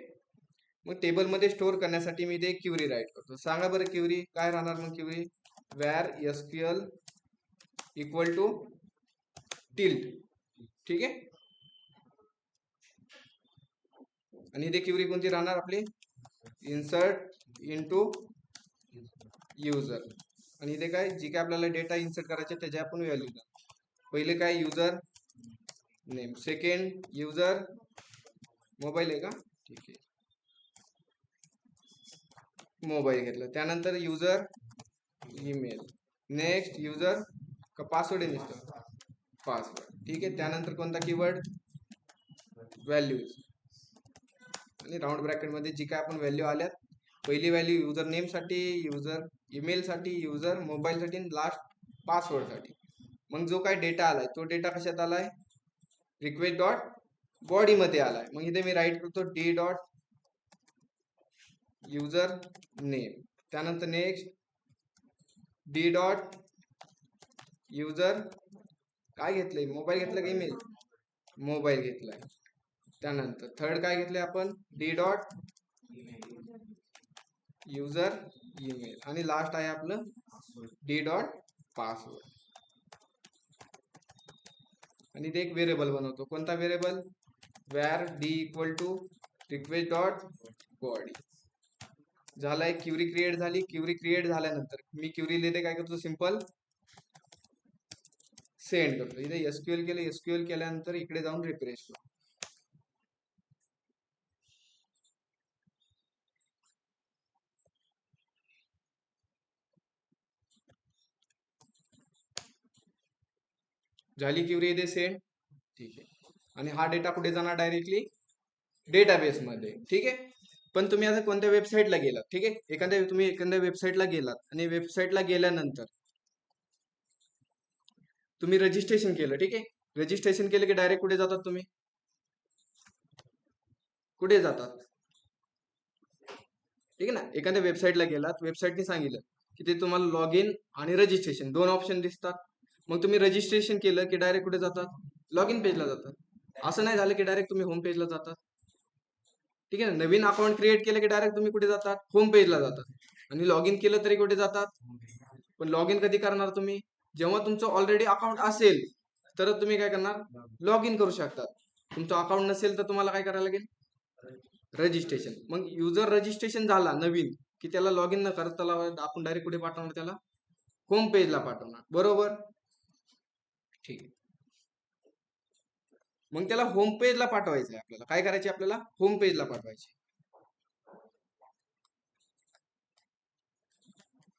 मग टेबलमध्ये स्टोअर करण्यासाठी मी इथे क्युरी राईट करतो. सांगा बरं क्युरी काय राहणार, मग query var SQL equal to tilt. ठीक आहे, आणि इथे क्युरी कोणती राहणार आपली, इन्सर्ट इनटू युजर. आणि इथे काय जी काय आपल्याला डेटा इन्सर्ट करायचे त्याचे आपण व्हॅल्यू द्या. पहिले काय user name, second user mobile आहे का, ठीक आहे मोबाईल घेतला. त्यानंतर युजर ईमेल. नेक्स्ट युजर का पासवर्ड आहे नुसतं, पासवर्ड. ठीक आहे, त्यानंतर कोणता कीवर्ड, व्हॅल्यूज. आणि राऊंड ब्रॅकेट मध्ये जी काय आपण व्हॅल्यू आल्यात, पहिली व्हॅल्यू युजर नेम साठी, युजर ईमेल साठी, युजर मोबाईल साठी, लास्ट पासवर्ड साठी. मग जो काय डेटा आलाय तो डेटा कशात आलाय, रिक्वेस्ट डॉट बॉडी मध्ये आलाय. मग इथे मी राईट करतो डी डॉट युजर नेम. त्यानंतर नेक्स्ट डी डॉट युजर काय घेतलंय, मोबाईल घेतला का ईमेल, मोबाईल घेतलाय. त्यानंतर थर्ड काय घेतलंय आपण, डी डॉट युजर ईमेल. आणि लास्ट आहे आपलं डी डॉट पासवर्ड. आणि ते एक व्हेरिएबल बनवतो. कोणता variable, var D equal to request dot body. झालाय, क्युरी क्रिएट झाली. क्युरी क्रिएट झाल्यानंतर मी क्युरी लिहिते काय करतो, सिंपल सेंड करतो. इथे SQL केलं, SQL केल्यानंतर इकडे जाऊन रिफ्रेश करतो. झाली क्युरी इथे सेंड. ठीक आहे, आणि हा डेटा कुठे जाणार, डायरेक्टली डेटाबेस मध्ये. ठीक आहे, पण तुम्ही आता कोणत्या वेबसाईटला गेलात, ठीक आहे, तुम्ही एखाद्या वेबसाईटला गेलात आणि वेबसाईटला गेल्यानंतर तुम्ही रजिस्ट्रेशन केलं. ठीक आहे, रजिस्ट्रेशन केलं की डायरेक्ट कुठे जातात तुम्ही, कुठे जातात? ठीक आहे ना, एखाद्या वेबसाईटला गेलात, वेबसाईटने सांगितलं की ते तुम्हाला लॉग इन आणि रजिस्ट्रेशन दोन ऑप्शन दिसतात. मग तुम्ही रजिस्ट्रेशन केलं की डायरेक्ट कुठे जातात? लॉग इन पेजला जातात. असं नाही झालं की डायरेक्ट तुम्ही होम पेजला जातात. ठीक आहे ना, नवीन अकाउंट क्रिएट केलं की डायरेक्ट तुम्ही कुठे जातात? होम पेजला जातात. आणि लॉग इन केलं तरी कुठे जातात? पण लॉग इन कधी करणार तुम्ही? जेव्हा तुमचं ऑलरेडी अकाउंट असेल तर तुम्ही काय करणार? लॉग इन करू शकतात. तुमचं अकाउंट नसेल तर तुम्हाला काय करायला लागेल? रजिस्ट्रेशन. मग युजर रजिस्ट्रेशन झाला नवीन की त्याला लॉग इन न करता त्याला आपण डायरेक्ट कुठे पाठवणार? त्याला होम पेजला पाठवणार. बरोबर? ठीक आहे. मग त्याला होम पेजला पाठवायचं आहे. आपल्याला काय करायचे? आपल्याला होम पेजला पाठवायचे.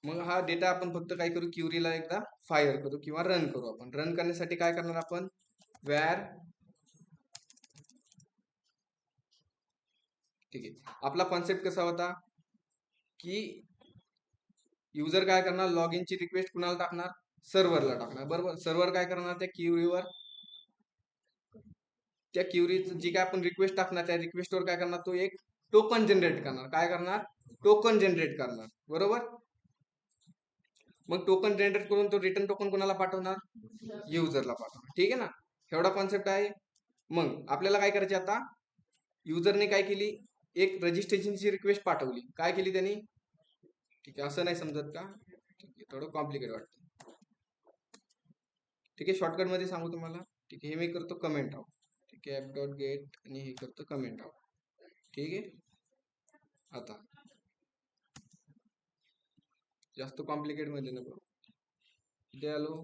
मग हा डेटा आपण फक्त काय करू? क्युरीला एकदा फायर करू किंवा रन करू. आपण रन करण्यासाठी काय करणार? आपण वॅर, ठीक आहे, आपला कॉन्सेप्ट कसा होता की युजर काय करणार? लॉग इनची रिक्वेस्ट कुणाला टाकणार? सर्व्हरला टाकणार. बरोबर? सर्व्हर काय करणार? त्या क्युरीचं जी काय आपण रिक्वेस्ट टाकणार त्या रिक्वेस्टवर काय करणार? तो एक टोकन जनरेट करणार. काय करणार? टोकन जनरेट करणार. बरोबर? मग टोकन जनरेट करून तो रिटर्न टोकन कोणाला पाठवणार? युजरला पाठवणार. ठीक आहे ना, एवढा कॉन्सेप्ट आहे. मग आपल्याला काय करायचे आता? युजरने काय केली? एक रजिस्ट्रेशनची रिक्वेस्ट पाठवली. काय केली त्यांनी? ठीक आहे, असं नाही समजत का? ठीक आहे, थोडं कॉम्प्लिकेट वाटतं. ठीक आहे, शॉर्टकट मध्ये सांगू तुम्हाला. ठीक आहे, हे मी करतो कमेंट आउट. ठीक आहे, ऍप डॉट गेट आणि हे करतो कमेंट आउट. ठीक आहे, आता जास्त कॉम्प्लिकेट मध्ये नको. इथे आलो.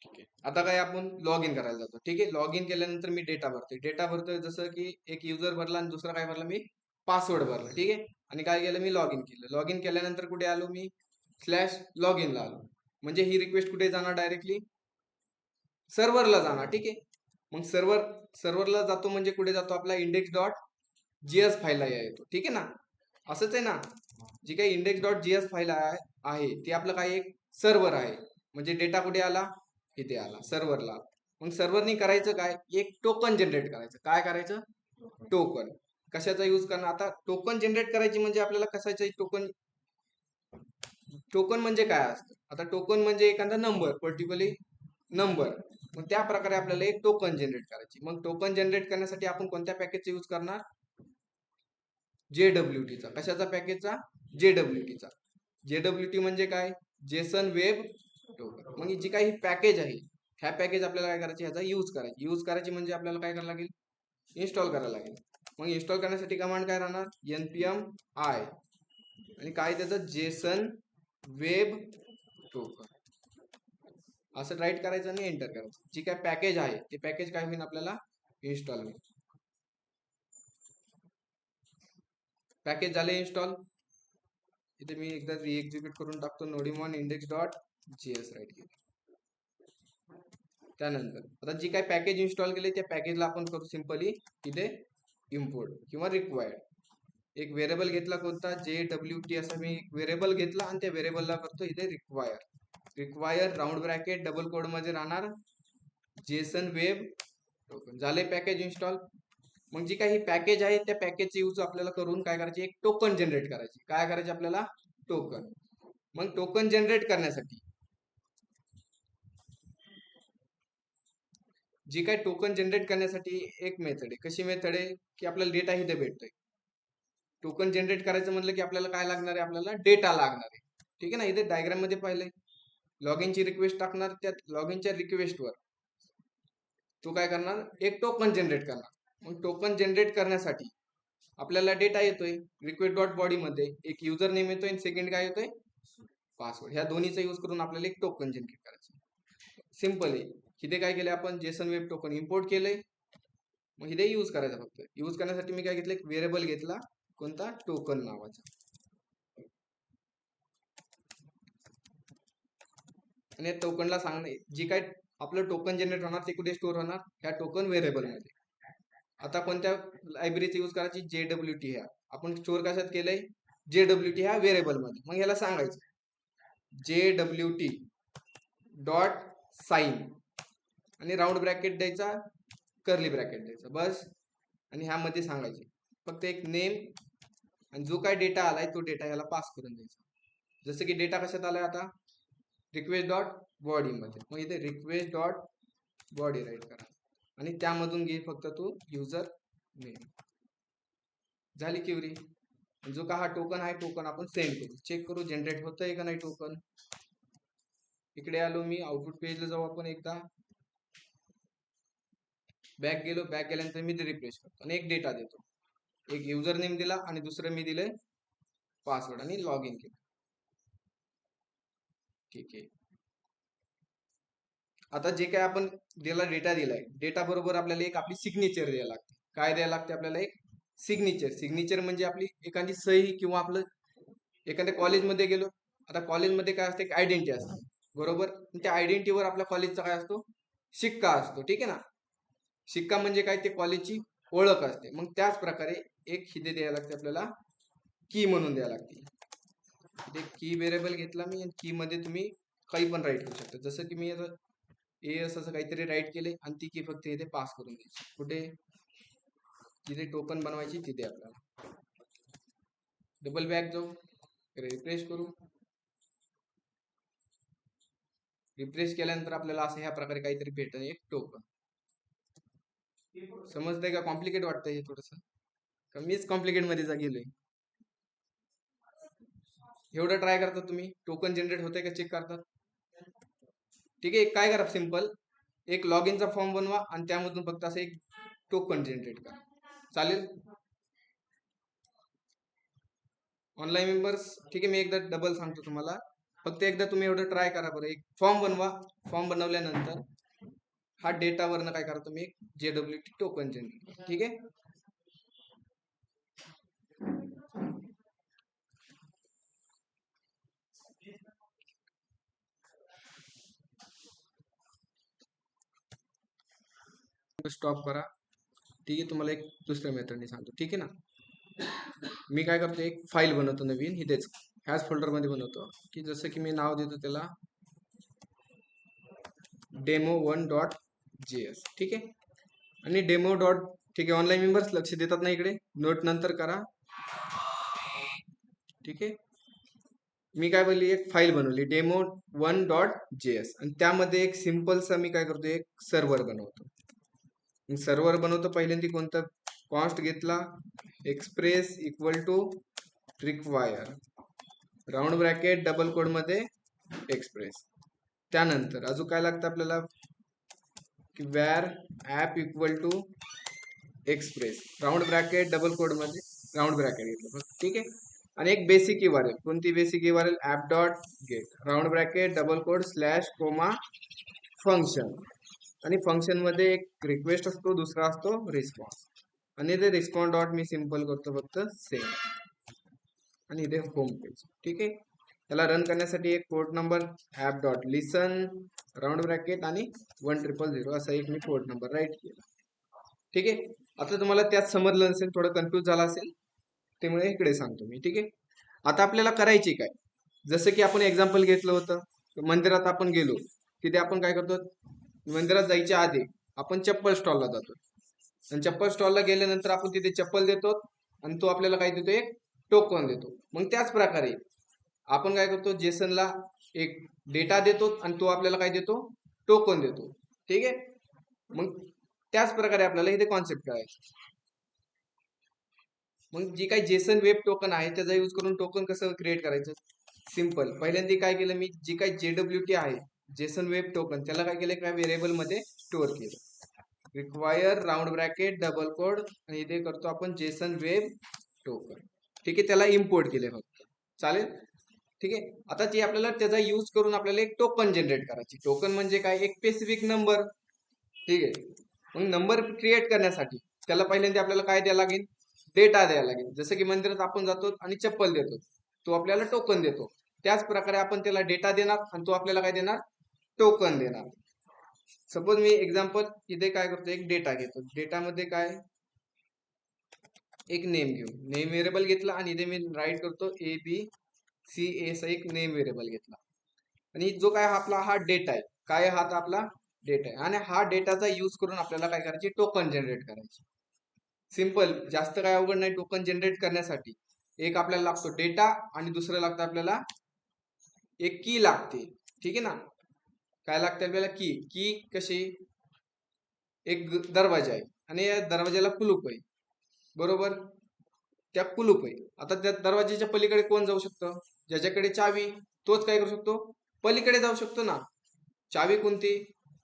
ठीक आहे, आता काय आपण लॉग इन करायला जातो. ठीक आहे, लॉग इन केल्यानंतर मी डेटा भरतोय. डेटा भरतोय जसं की एक युजर भरला आणि दुसरा काय भरला? मी पासवर्ड भरला. ठीक आहे, आणि काय केलं? मी लॉग इन केलं. लॉग इन केल्यानंतर कुठे आलो? मी स्लॅश लॉग इनला आलो. म्हणजे ही रिक्वेस्ट कुठे जाणार? डायरेक्टली सर्व्हरला जाणार. ठीक आहे, मग सर्व्हरला जातो म्हणजे कुठे जातो? आपला इंडेक्स डॉट जीएस फाईलला येतो. ठीक आहे ना, असंच आहे ना. जी काही इंडेक्स डॉट जीएस फाईल आहे ती आपलं काय? एक सर्व्हर आहे. म्हणजे डेटा कुठे आला? इथे आला, सर्व्हरला. मग सर्व्हरनी करायचं काय? एक टोकन जनरेट करायचं. काय करायचं? टोकन. कशाचा यूज करणार? आता टोकन जनरेट करायची म्हणजे आपल्याला कशाचं टोकन? टोकन म्हणजे काय असतं? आता टोकन म्हणजे एखादा नंबर, पर्टिक्युलरली नंबर. मग त्या प्रकारे आपल्याला एक टोकन जनरेट करायची. मग टोकन जनरेट करण्यासाठी आपण कोणत्या पॅकेजचा यूज करणार? JWTचा. कशाचा पॅकेजचा? JWTचा. JWT म्हणजे काय? Jason web token. मग जी काही पॅकेज आहे ह्या पॅकेज आपल्याला काय करायची? ह्याचा यूज करायची. यूज करायची म्हणजे आपल्याला काय करायला लागेल? इन्स्टॉल करायला लागेल. मग इन्स्टॉल करण्यासाठी कमांड काय राहणार? npm i आणि काय त्याचं? Jason web token. असं राईट करायचं आणि एंटर करायचं. जी काय पॅकेज आहे ते पॅकेज काय होईल? आपल्याला इन्स्टॉल होईल. पॅकेज झाले इन्स्टॉल. इथे मी एकदा रिएक्झिक्यूट करून टाकतो. नोडिमॉन इंडेक्स डॉट जीएस राईट केलं. त्यानंतर आता जी काय पॅकेज इन्स्टॉल केले त्या पॅकेजला आपण करू सिंपली इथे इम्पोर्ट किंवा रिक्वायर्ड. एक व्हेरिएबल घेतला कोणता? JWT असा मी व्हेरिएबल घेतला आणि त्या व्हेरिएबलला करतो इथे require round bracket double code मध्ये राहणार जेसन वेब टोकन. झाले पॅकेज इन्स्टॉल. मग जी काही पॅकेज आहे त्या पॅकेजचे यूज आपल्याला करून काय करायचे? एक टोकन जनरेट करायची. काय करायचे आपल्याला? टोकन. मग टोकन जनरेट करण्यासाठी जी काय टोकन जनरेट करण्यासाठी एक मेथड आहे. कशी मेथड आहे? की आपल्याला डेटा इथे भेटतोय. टोकन जनरेट करायचं म्हटलं की आपल्याला काय लागणार आहे? आपल्याला डेटा लागणार आहे. ठीक आहे ना, इथे डायग्राम मध्ये पाहिलंय. लॉग इनची रिक्वेस्ट टाकणार, त्या लॉग इनच्या रिक्वेस्टवर तो काय करणार? एक टोकन जनरेट करणार. मग टोकन जनरेट करण्यासाठी आपल्याला डेटा येतोय रिक्वेस्ट डॉट बॉडी मध्ये. एक युजर नेम येतोय आणि सेकंड काय येतोय? पासवर्ड. ह्या दोन्हीचा यूज करून आपल्याला एक टोकन जनरेट करायचं. सिंपल आहे. इथे काय केलंय? आपण जेसन वेब टोकन इम्पोर्ट केलंय. मग इथे यूज करायचं. फक्त यूज करण्यासाठी मी काय घेतलं? एक व्हेरिएबल घेतला कोणता? टोकन नावाचा. आणि टोकनला सांगणे जी काय आपलं टोकन जनरेट होणार ते कुठे स्टोअर होणार? ह्या टोकन व्हेरिएबल मध्ये. आता कोणत्या लायब्ररीचा यूज करायची? JWT. ह्या आपण स्टोअर कशात केलंय? JWT ह्या व्हेरिएबल मध्ये. मग ह्याला सांगायचं JWT डॉट साइन आणि राऊंड ब्रॅकेट द्यायचा, कर्ली ब्रॅकेट द्यायचा, बस. आणि ह्यामध्ये सांगायचे फक्त एक नेम आणि जो काय डेटा आलाय तो डेटा ह्याला पास करून द्यायचा. जसं की डेटा कशात आलाय आता, रिक्वेस्ट डॉट बॉडी मध्ये, मग इथे रिक्वेस्ट डॉट बॉडी राईट करा आणि त्यामधून घे फक्त तू युजर नेम. झाली क्वेरी. जो का हा टोकन आहे टोकन आपण सेंड करू, चेक करू जनरेट होतंय का नाही टोकन. इकडे आलो मी, आउटपुट पेजला जाऊ आपण एकदा, बॅक गेलो, बॅक गेल्यानंतर मी ते रिफ्रेश करतो आणि एक डेटा देतो, एक युजर नेम दिला आणि दुसरं मी दिलंय पासवर्ड आणि लॉग इन केलं. ठीक आहे. आता जे काय आपण दिला डेटा दिलाय, डेटा बरोबर आपल्याला एक आपली सिग्नेचर द्यायला लागते. काय द्यायला लागते आपल्याला, एक सिग्नेचर. सिग्नेचर म्हणजे आपली एखादी सही, किंवा आपलं एखाद्या कॉलेजमध्ये गेलो, आता कॉलेजमध्ये काय असते, एक आयडेंटिटी असते बरोबर. त्या आयडेंटिटीवर आपल्या कॉलेजचा काय असतो, शिक्का असतो. ठीक आहे ना. शिक्का म्हणजे काय, ते कॉलेजची ओळख असते. मग त्याच प्रकारे एक हिदे द्यायला लागते आपल्याला, की म्हणून द्यायला लागते. की व्हेरिएबल घेतला मी आणि की मध्ये तुम्ही काही पण राईट करू शकता. जसं की मी आता असं काहीतरी राईट केले आणि ती की फक्त इथे पास करून द्यायची. कुठे, जिथे टोकन बनवायची तिथे आपल्याला. डबल बॅक जाऊ, रिफ्रेश करू. रिफ्रेश केल्यानंतर आपल्याला असं ह्या प्रकारे काहीतरी भेटेल, एक टोकन. समजतंय का, कॉम्प्लिकेट वाटतंय हे थोडस, मीच कॉम्प्लिकेट मध्ये गेलोय. एवढं ट्राय करता तुम्ही, टोकन जनरेट होतंय का चेक करतात. ठीक आहे. काय करा, सिंपल एक लॉग इनचा फॉर्म बनवा आणि त्यामधून फक्त असं एक टोकन जनरेट करा, चालेल. ऑनलाईन मेंबर्स, ठीक आहे, मी एकदा डबल सांगतो तुम्हाला, फक्त एकदा तुम्ही एवढं ट्राय करा बरं. एक फॉर्म बनवा, फॉर्म बनवल्यानंतर हा डेटावरनं काय करा तुम्ही, एक JWT टोकन जनरेट करा. ठीक आहे. स्टॉप करा. ठीक आहे. तुम्हाला एक दुसऱ्या मेथडने सांगतो. ठीक आहे ना. मी काय करतो, एक फाईल बनवतो नवीन, इथेच ह्याच फोल्डर मध्ये बनवतो, की जसं की मी नाव देतो त्याला demo1.js. ठीक आहे. आणि डेमो डॉट, ठीक आहे. ऑनलाईन मेंबर्स लक्ष देतात ना इकडे, नोट नंतर करा. ठीक आहे. मी काय बोलली, एक फाईल बनवली demo1.js आणि त्यामध्ये एक सिंपलसा मी काय करतो, एक सर्व्हर बनवतो. सर्व्हर बनवतो पहिल्यांदा कोणता, कॉन्स्ट घेतला, express equal to require, round bracket double code मध्ये एक्सप्रेस. त्यानंतर अजून काय लागतं आपल्याला, की var app equal to express, round bracket double code मध्ये राऊंड ब्रॅकेट घेतलं. ठीक आहे. आणि एक बेसिक URL, कोणती basic URL, app dot get, round bracket double code slash comma function. आणि फंक्शन मध्ये एक रिक्वेस्ट असतो, दुसरा असतो रिस्पॉन्स. आणि ते रिस्पॉन्स डॉट मी सिंपल करतो फक्त सेंड, आणि इथे होम पेज. ठीक आहे. त्याला रन करण्यासाठी एक पोर्ट नंबर ऍप डॉट लिसन, राऊंड ब्रॅकेट आणि 1000 असा एक मी पोर्ट नंबर राईट केला. ठीक आहे. आता तुम्हाला त्यात समजलं नसेल, थोडं कन्फ्यूज झाला असेल, त्यामुळे इकडे सांगतो मी. ठीक आहे. आता आपल्याला करायची काय, जसं की आपण एक्झाम्पल घेतलं होतं, मंदिरात आपण गेलो, तिथे आपण काय करतो, मंदिरात जायच्या आधी आपण चप्पल स्टॉलला जातो आणि चप्पल स्टॉलला गेल्यानंतर आपण तिथे चप्पल देतो आणि तो आपल्याला काय देतो, एक टोकन देतो. मग त्याच प्रकारे आपण काय करतो, जेसनला एक डेटा देतो आणि तो आपल्याला काय देतो, टोकन देतो. ठीक आहे. मग त्याच प्रकारे आपल्याला इथे कॉन्सेप्ट करायचं. मग जे काही जेसन वेब टोकन आहे त्याचा यूज करून टोकन कसं क्रिएट करायचं, सिंपल. पहिल्यांदा काय केलं मी, जे काही JWT आहे जेसन वेब टोकन, त्याला काय केलं, काय व्हेरिएबल मध्ये स्टोअर केलं, require round bracket double code, आणि इथे करतो आपण जेसन वेब टोकन. ठीक आहे. त्याला इम्पोर्ट केले फक्त, चालेल. ठीक आहे. आता जे आपल्याला त्याचा यूज करून आपल्याला एक टोकन जनरेट करायची. टोकन म्हणजे काय, एक स्पेसिफिक नंबर. ठीक आहे. मग नंबर क्रिएट करण्यासाठी त्याला पहिल्यांदा आपल्याला काय द्यायला लागेल, डेटा द्यायला लागेल. जसं की मंदिरात आपण जातो आणि चप्पल देतो, तो आपल्याला टोकन देतो. त्याच प्रकारे आपण त्याला डेटा देणार आणि तो आपल्याला काय देणार, टोकन देणार. सपोज मी एक्झाम्पल इथे काय करतो, एक डेटा घेतो, डेटामध्ये काय, एक नेम घेऊ, नेम व्हेरिएबल घेतला आणि इथे मी राईट करतो ABCA, एक नेम व्हेरिएबल घेतला. आणि जो काय आपला हा डेटा आहे, काय हा आपला डेटा आहे आणि हा डेटाचा यूज करून आपल्याला काय करायचे टोकन जनरेट करायचे. सिंपल, जास्त काय अवघड नाही. टोकन जनरेट करण्यासाठी एक आपल्याला लागतो डेटा आणि दुसरं लागतं आपल्याला एक की लागते. ठीक आहे ना. काय लागते आपल्याला की. की कशी, एक दरवाजा आहे आणि या दरवाजाला कुलूप आहे बरोबर. त्या कुलूप आहे. आता त्या दरवाजाच्या पलीकडे कोण जाऊ शकतं, ज्याच्याकडे चावी तोच काय करू शकतो, पलीकडे जाऊ शकतो ना. चावी कोणती,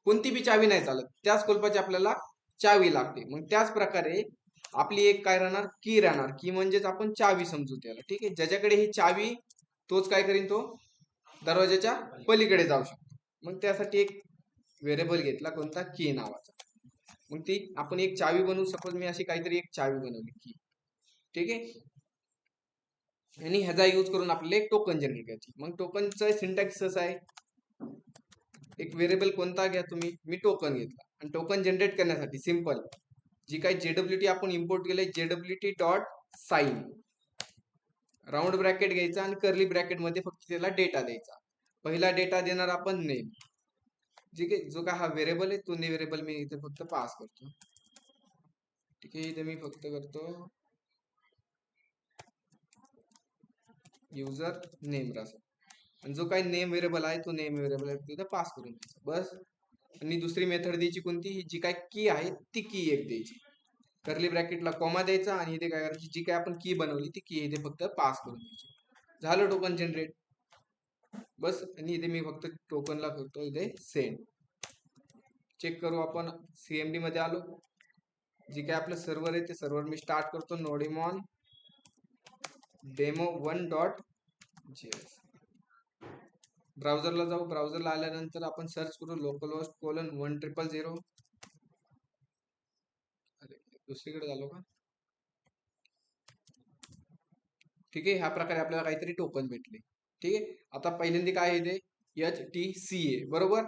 कोणती बी चावी नाही चालत, त्याच कुलपाची आपल्याला चावी लागते. मग त्याच प्रकारे आपली एक काय राहणार, की राहणार. की म्हणजेच आपण चावी समजू त्याला. ठीक आहे, ज्याच्याकडे ही चावी तोच काय करीन, तो दरवाजाच्या पलीकडे जाऊ शकतो. मग त्यासाठी एक व्हेरिएबल घेतला कोणता, की नावाचा. मग ती आपण एक चावी बनवू. सपोज मी अशी काहीतरी एक चावी बनवली की. ठीक आहे, आणि ह्याचा यूज करून आपल्याला एक टोकन जनरेट करायची. मग टोकनचं सिंटॅक्स कसं आहे, एक व्हेरिएबल कोणता घ्या तुम्ही, मी टोकन घेतला आणि टोकन जनरेट करण्यासाठी सिंपल जी काही जेडब्ल्यूटी आपण इम्पोर्ट केलंय, JWT dot sign, round bracket घ्यायचा आणि कर्ली ब्रॅकेट मध्ये फक्त त्याला डेटा द्यायचा. पहिला डेटा देणार आपण नेम. ठीक आहे, जो काय हा व्हेरिएबल आहे तो व्हेरिएबल मी इथे फक्त पास करतो. ठीक आहे, इथे मी फक्त करतो युजर नेम असं, आणि जो काही नेम व्हेरिएबल आहे तो नेम व्हेरिएबल तिथं पास करून द्यायचा बस. आणि दुसरी मेथड द्यायची कोणती, जी काय की आहे ती की एक द्यायची. कर्ली ब्रॅकेटला कॉमा द्यायचा आणि इथे काय करायची, जी काय आपण की बनवली ती की इथे फक्त पास करून द्यायची. झालं टोकन जनरेट बस. आणि इथे मी फक्त टोकनला करतो इथे सेंड. चेक करू आपण, सीएमडी मध्ये आलो. जी काय आपलं सर्व्हर आहे ते सर्व्हर मी स्टार्ट करतो, नोडेमॉन demo1.js. ब्राउझरला जाऊ. ब्राउझरला आल्यानंतर आपण सर्च करू localhost:100. अरे दुसरीकडे झालो का. ठीक आहे, ह्या प्रकारे आपल्याला काहीतरी टोकन भेटले. ठीक आहे, आता पहिल्यांदा काय येते, HTCA बरोबर.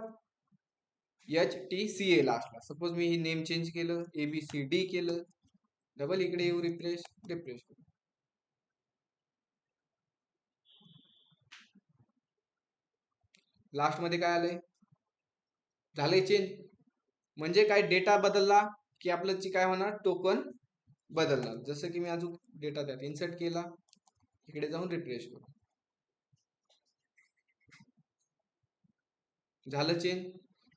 HTCA लास्टला. सपोज मी ही नेम चेंज केलं, ABCD केलं, डबल इकडे येऊ, रिफ्रेश करू. लास्ट मध्ये काय आलंय, झालंय चेंज. म्हणजे काय, डेटा बदलला की आपलं जी काय होणार, टोकन बदलणार. जसं की मी अजून डेटा त्यात इन्सर्ट केला, इकडे जाऊन रिफ्रेश करू, झालं चेंज.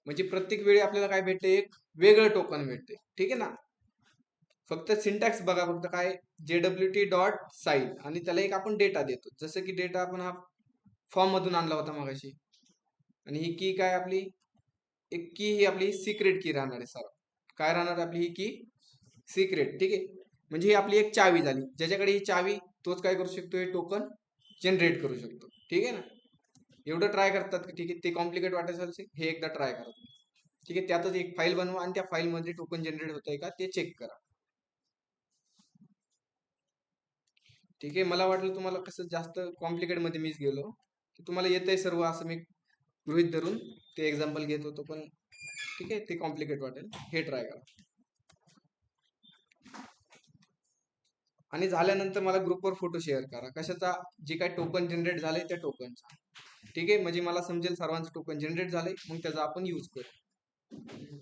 म्हणजे प्रत्येक वेळी आपल्याला काय भेटते, एक वेगळं टोकन भेटते. ठीक आहे ना. फक्त सिंटॅक्स बघा, फक्त काय जेडब्ल्यूटी डॉट साईन आणि त्याला एक आपण डेटा देतो. जसं की डेटा आपण हा फॉर्म मधून आणला होता मगाशी. आणि ही की काय आपली, एक की ही आपली सिक्रेट की राहणार आहे सर. काय राहणार आपली ही की, सिक्रेट. ठीक आहे, म्हणजे ही आपली एक चावी झाली. ज्याच्याकडे ही चावी तोच काय करू शकतो, हे टोकन जनरेट करू शकतो. ठीक आहे ना. एवढं ट्राय करतात की, ठीक आहे, ते कॉम्प्लिकेट वाटत असेल हे एकदा ट्राय करा. ठीक आहे, त्यातच एक फाईल बनवा आणि त्या फाईल मध्ये टोकन जनरेट होत आहे का ते चेक करा. ठीक आहे, मला वाटलं तुम्हाला कसं जास्त कॉम्प्लिकेट मध्ये मीच गेलो, की तुम्हाला येत आहे सर्व असं मी गृहित धरून ते एक्झाम्पल घेत होतो. पण ठीक आहे, ते कॉम्प्लिकेट वाटेल, हे ट्राय करा. आणि झाल्यानंतर मला ग्रुपवर फोटो शेअर करा कशाचा, जे काही टोकन जनरेट झाले त्या टोकनचा. ठीक आहे, म्हणजे मला समजेल सर्वांचं टोकन जनरेट झालंय, मग त्याचा आपण यूज करू.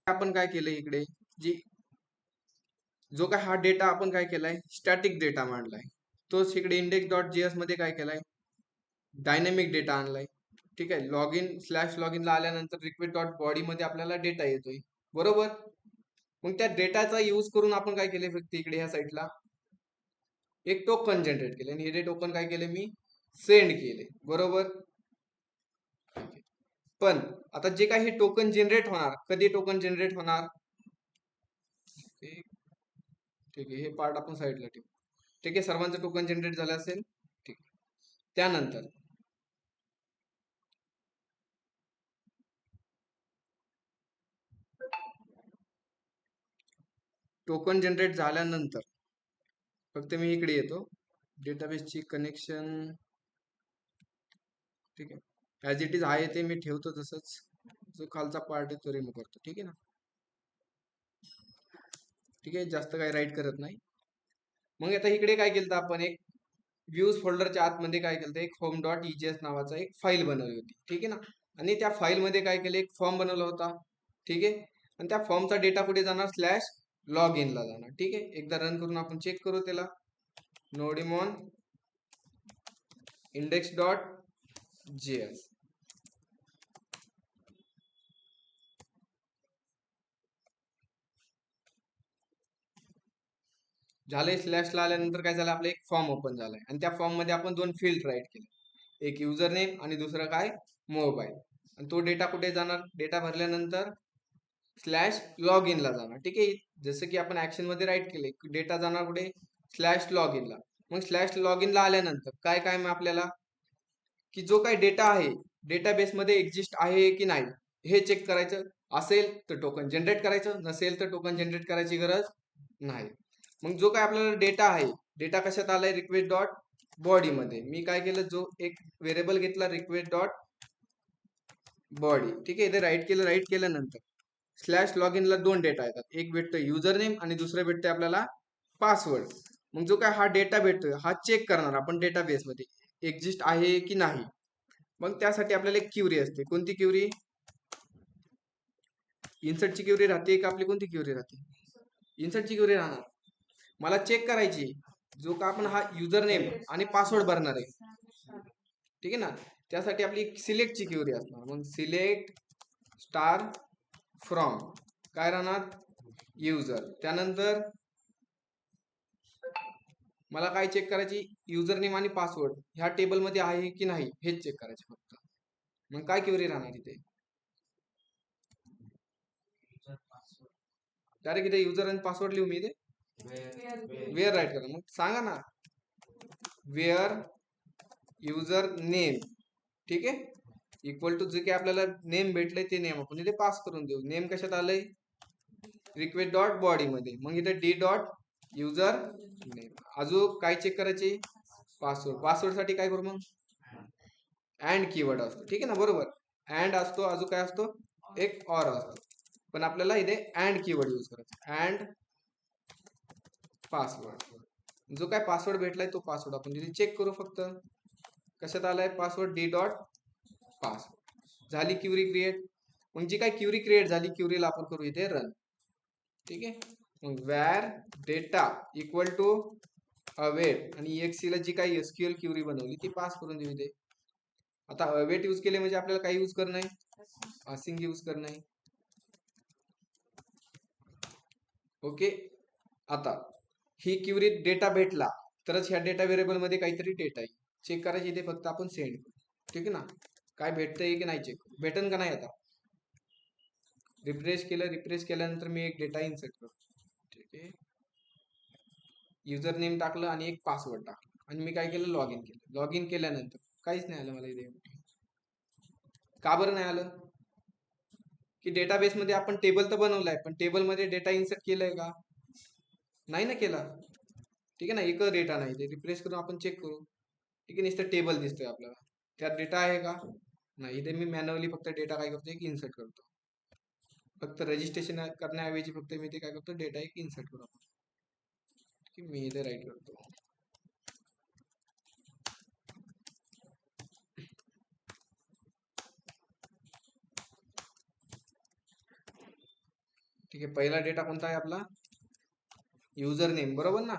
आपण काय केलंय इकडे, जी जो काय हा डेटा आपण काय केलाय, स्टॅटिक डेटा मांडलाय. तोच इकडे इंडेक्स डॉट जेएस मध्ये काय केलाय, डायनॅमिक डेटा आणलाय. ठीक आहे, लॉग इन स्लॅश लॉग इनला आल्यानंतर रिक्वेस्ट डॉट बॉडी मध्ये आपल्याला डेटा येतोय, बरोबर. मग त्या डेटाचा यूज करून आपण काय केले, फक्त इकडे ह्या साईडला एक टोकन जनरेट केले आणि हे टोकन काय केले, मी सेंड केले, बरोबर. पण आता जे काही हे टोकन जनरेट होणार, कधी टोकन जनरेट होणार, ठीक आहे, हे पार्ट आपण साईडला ठेवू. ठीक आहे, सर्वांचं टोकन जनरेट झालं असेल, ठीक आहे. त्यानंतर टोकन जनरेट झाल्यानंतर फक्त मी इकडे येतो, डेटाबेसची कनेक्शन, ठीक आहे, ॲज इट इज आहे ते मी ठेवतो तसंच. जो खालचा पार्ट आहे तो रिमूव्ह करतो, ठीक आहे ना. ठीक आहे, जास्त काही राईट करत नाही. मग आता इकडे काय केलं, आपण एक व्ह्यूज फोल्डरच्या आतमध्ये काय केलं, एक होम डॉट EJS नावाचा एक फाईल बनवली होती, ठीक आहे ना. आणि त्या फाईलमध्ये काय केलं, एक फॉर्म बनवला होता, ठीक आहे. आणि त्या फॉर्मचा डेटा कुठे जाणार, स्लॅश लॉग इनला जाणार, ठीक आहे. एकदा रन करून आपण चेक करू त्याला. नोडिमॉन इंडेक्स डॉट जेएस, झालंय. स्लॅशला आल्यानंतर काय झालं, आपलं एक फॉर्म ओपन झालाय आणि त्या फॉर्म मध्ये आपण दोन फील्ड राईट केले, एक युजर नेम आणि दुसरं काय, मोबाईल. आणि तो डेटा कुठे जाणार, डेटा भरल्यानंतर स्लॅश लॉग इनला जाणार, ठीक आहे. जसं की आपण ऍक्शन मध्ये राईट केले, डेटा जाणार कुठे, स्लॅश लॉग इनला. मग स्लॅश लॉग इनला आल्यानंतर काय काय मग आपल्याला, की जो काही डेटा आहे डेटाबेस मध्ये एक्झिस्ट आहे की नाही हे चेक करायचं. असेल तर टोकन जनरेट करायचं, नसेल तर टोकन जनरेट करायची गरज नाही. मग जो काय आपल्याला डेटा आहे, डेटा कशात आलाय, रिक्वेस्ट डॉट बॉडी मध्ये. मी काय केलं, जो एक व्हेरिएबल घेतला रिक्वेस्ट डॉट बॉडी, ठीक आहे. इथे राईट केलं, राईट केल्यानंतर स्लॅश लॉग इनला दोन डेटा येतात, एक भेटतं युजर नेम आणि दुसरं भेटतं आपल्याला पासवर्ड. मग जो काय हा डेटा भेटतोय हा चेक करणार आपण डेटाबेस मध्ये एक्झिस्ट आहे की नाही. मग त्यासाठी आपल्याला एक क्युरी असते, कोणती क्युरी, इन्सर्टची क्युरी राहते का आपली, कोणती क्युरी राहते, इन्सर्टची क्युरी राहणार. मला चेक करायची जो का आपण हा युजर नेम आणि पासवर्ड भरणार आहे, ठीक आहे ना. त्यासाठी आपली सिलेक्टची क्युरी असणार. मग सिलेक्ट स्टार फ्रॉम काय राहणार, युजर. त्यानंतर मला काय चेक करायची, युजर नेम आणि पासवर्ड ह्या टेबल मध्ये आहे की नाही हेच चेक करायचे फक्त. मग काय क्युरी राहणार इथे, डायरेक्ट इथे युजर आणि पासवर्ड लिहू मी इथे, वेअर राईट करा. मग सांगा ना, वेअर युजर नेम, ठीक आहे, इक्वल टू जे काही आपल्याला नेम भेटलंय ते नेम आपण इथे पास करून देऊ. नेम कशात आलंय, रिक्वेस्ट डॉट बॉडी मध्ये. मग इथे डी डॉट युजर नेम. अजून काय चेक करायचे, पासवर्ड. पासवर्ड साठी काय करू, मग अँड कीवर्ड असतो, ठीक आहे ना, बरोबर. अँड असतो, अजून काय असतो, एक ऑर असतो. पण आपल्याला इथे अँड कीवर्ड यूज करायचा, अँड पासवर्ड. जो काय पासवर्ड भेटलाय तो पासवर्ड आपण इथे चेक करू फक्त. कशात आलाय पासवर्ड, डी डॉट पासवर्ड. झाली क्युरी क्रिएट. मग जी काय क्युरी क्रिएट झाली, क्युरीला आपण करू इथे रन, ठीक आहे. मग var data equal to await आणि EXE ला जी काही SQL क्युरी बनवली ती पास करून देऊ इथे. आता अवेट यूज केले म्हणजे आपल्याला काही यूज करणं नाही, असिंग यूज करणं नाही, ओके. आता ही क्युरी डेटा भेटला तरच ह्या डेटा व्हेरिएबल मध्ये काहीतरी डेटा आहे, चेक करायची इथे फक्त आपण सेंड करू, ठीक आहे ना. काय भेटतंय की नाही चेक, भेटन का नाही. आता रिफ्रेश केलं, रिफ्रेश केल्यानंतर मी एक डेटा इन्सर्ट करतो, ठीक आहे. युजर नेम टाकलं आणि एक पासवर्ड टाकलं आणि मी काय केलं, लॉग इन केलं. लॉग इन केल्यानंतर काहीच नाही आलं मला इथे. का बरं नाही आलं, की डेटाबेस मध्ये आपण टेबल तर बनवलाय पण टेबल मध्ये डेटा इन्सर्ट केलाय का, नाही ना केला, ठीक आहे ना. एक डेटा नाही, ते रिफ्रेश करून आपण चेक करू, ठीक आहे. नुसतं टेबल दिसतोय आपल्याला, त्यात डेटा आहे का, नाही. इथे मी मॅन्युअली फक्त डेटा काय करतो, एक इन्सर्ट करतो. फक्त रजिस्ट्रेशन करण्याऐवजी फक्त मी ते काय करतो, डेटा एक इन्सर्ट करतो, की मी इथे राईट करतो. ठीक आहे, पहिला डेटा कोणता आहे आपला? युजर नेम, बरोबर ना?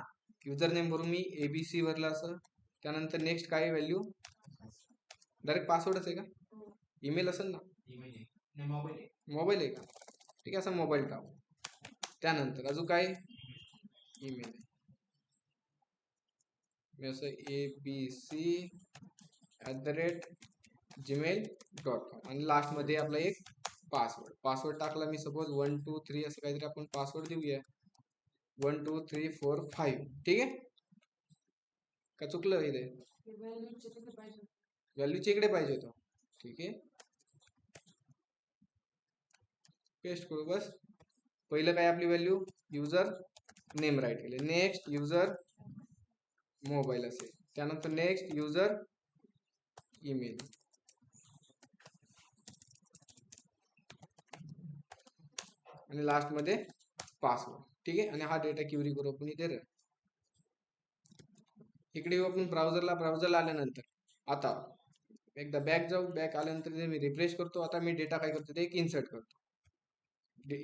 युजर नेम भरून मी ABC भरलं असं. त्यानंतर नेक्स्ट काय व्हॅल्यू? डायरेक्ट पासवर्डच आहे का? ईमेल असेल ना? मोबाईल आहे का? ठीक आहे, असं मोबाईल टाकू. त्यानंतर अजून काय? ईमेल. मी असं abc@gmail.com आणि लास्टमध्ये आपला एक पासवर्ड टाकला मी. सपोज 1 2 3 असं काहीतरी आपण पासवर्ड देऊया. 1 2 3 4 5. ठीक आहे का? चुकलं इथे? व्हॅल्यूच्या इकडे पाहिजे होतं. ठीक आहे, पेस्ट करू बस. पहिलं काय आपली व्हॅल्यू? युजर नेम राईट केले. नेक्स्ट युजर मोबाईल असेल. त्यानंतर नेक्स्ट युजर ईमेल. आणि लास्ट मध्ये पासवर्ड. ठीक आहे, आणि हा डेटा क्युरी करू आपण इथे. इकडे येऊ आपण ब्राउझरला आल्यानंतर आता एकदा बॅक जाऊ. बॅक आल्यानंतर मी रिफ्रेश करतो. आता मी डेटा काय करतो ते एक इन्सर्ट करतो.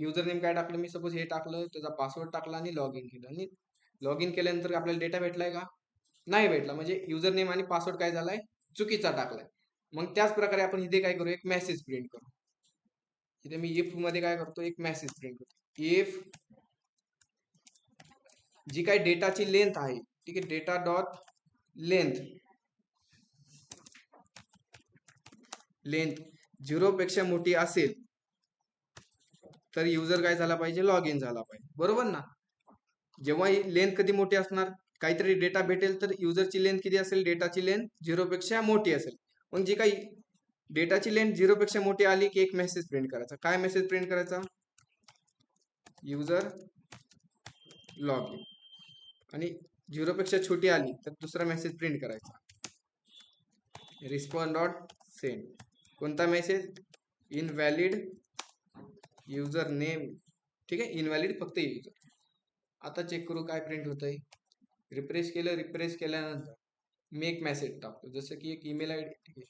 युजर नेम काय टाकलं मी? सपोज हे टाकलं, त्याचा पासवर्ड टाकला आणि लॉग इन केलं. आणि लॉग इन केल्यानंतर आपल्याला डेटा भेटलाय का? नाही भेटला. म्हणजे युजर नेम आणि पासवर्ड काय झालाय? चुकीचा टाकलाय. मग त्याच प्रकारे आपण इथे काय करू? एक मेसेज प्रिंट करू. इथे मी इफ मध्ये काय करतो? एक मेसेज प्रिंट करतो. इफ जी काय डेटाची लेंथ आहे, ठीक आहे, डेटा डॉट लेंथ 0 पेक्षा मोठी असेल तर युजर काय झाला पाहिजे? लॉग इन झाला पाहिजे, बरोबर ना? जेव्हा लेंथ कधी मोठी असणार, काहीतरी डेटा भेटेल तर युजरची लेंथ किती असेल? डेटाची लेंथ 0 पेक्षा मोठी असेल. मग जी काही डेटाची लेंथ 0 पेक्षा मोठी आली की एक मेसेज प्रिंट करायचा. काय मेसेज प्रिंट करायचा? User log in. आणि 0 पेक्षा छोटी आली तर दुसरा मेसेज प्रिंट करायचा, रिस्पॉन्ड डॉट सेंड. कोणता मेसेज? Invalid user name. ठीक आहे, इनव्हॅलिड फक्त युजर. आता चेक करू काय प्रिंट होत आहे. रिफ्रेश केलं. रिफ्रेश केल्यानंतर मी एक मेसेज टाकतो, जसं की एक ईमेल आय डी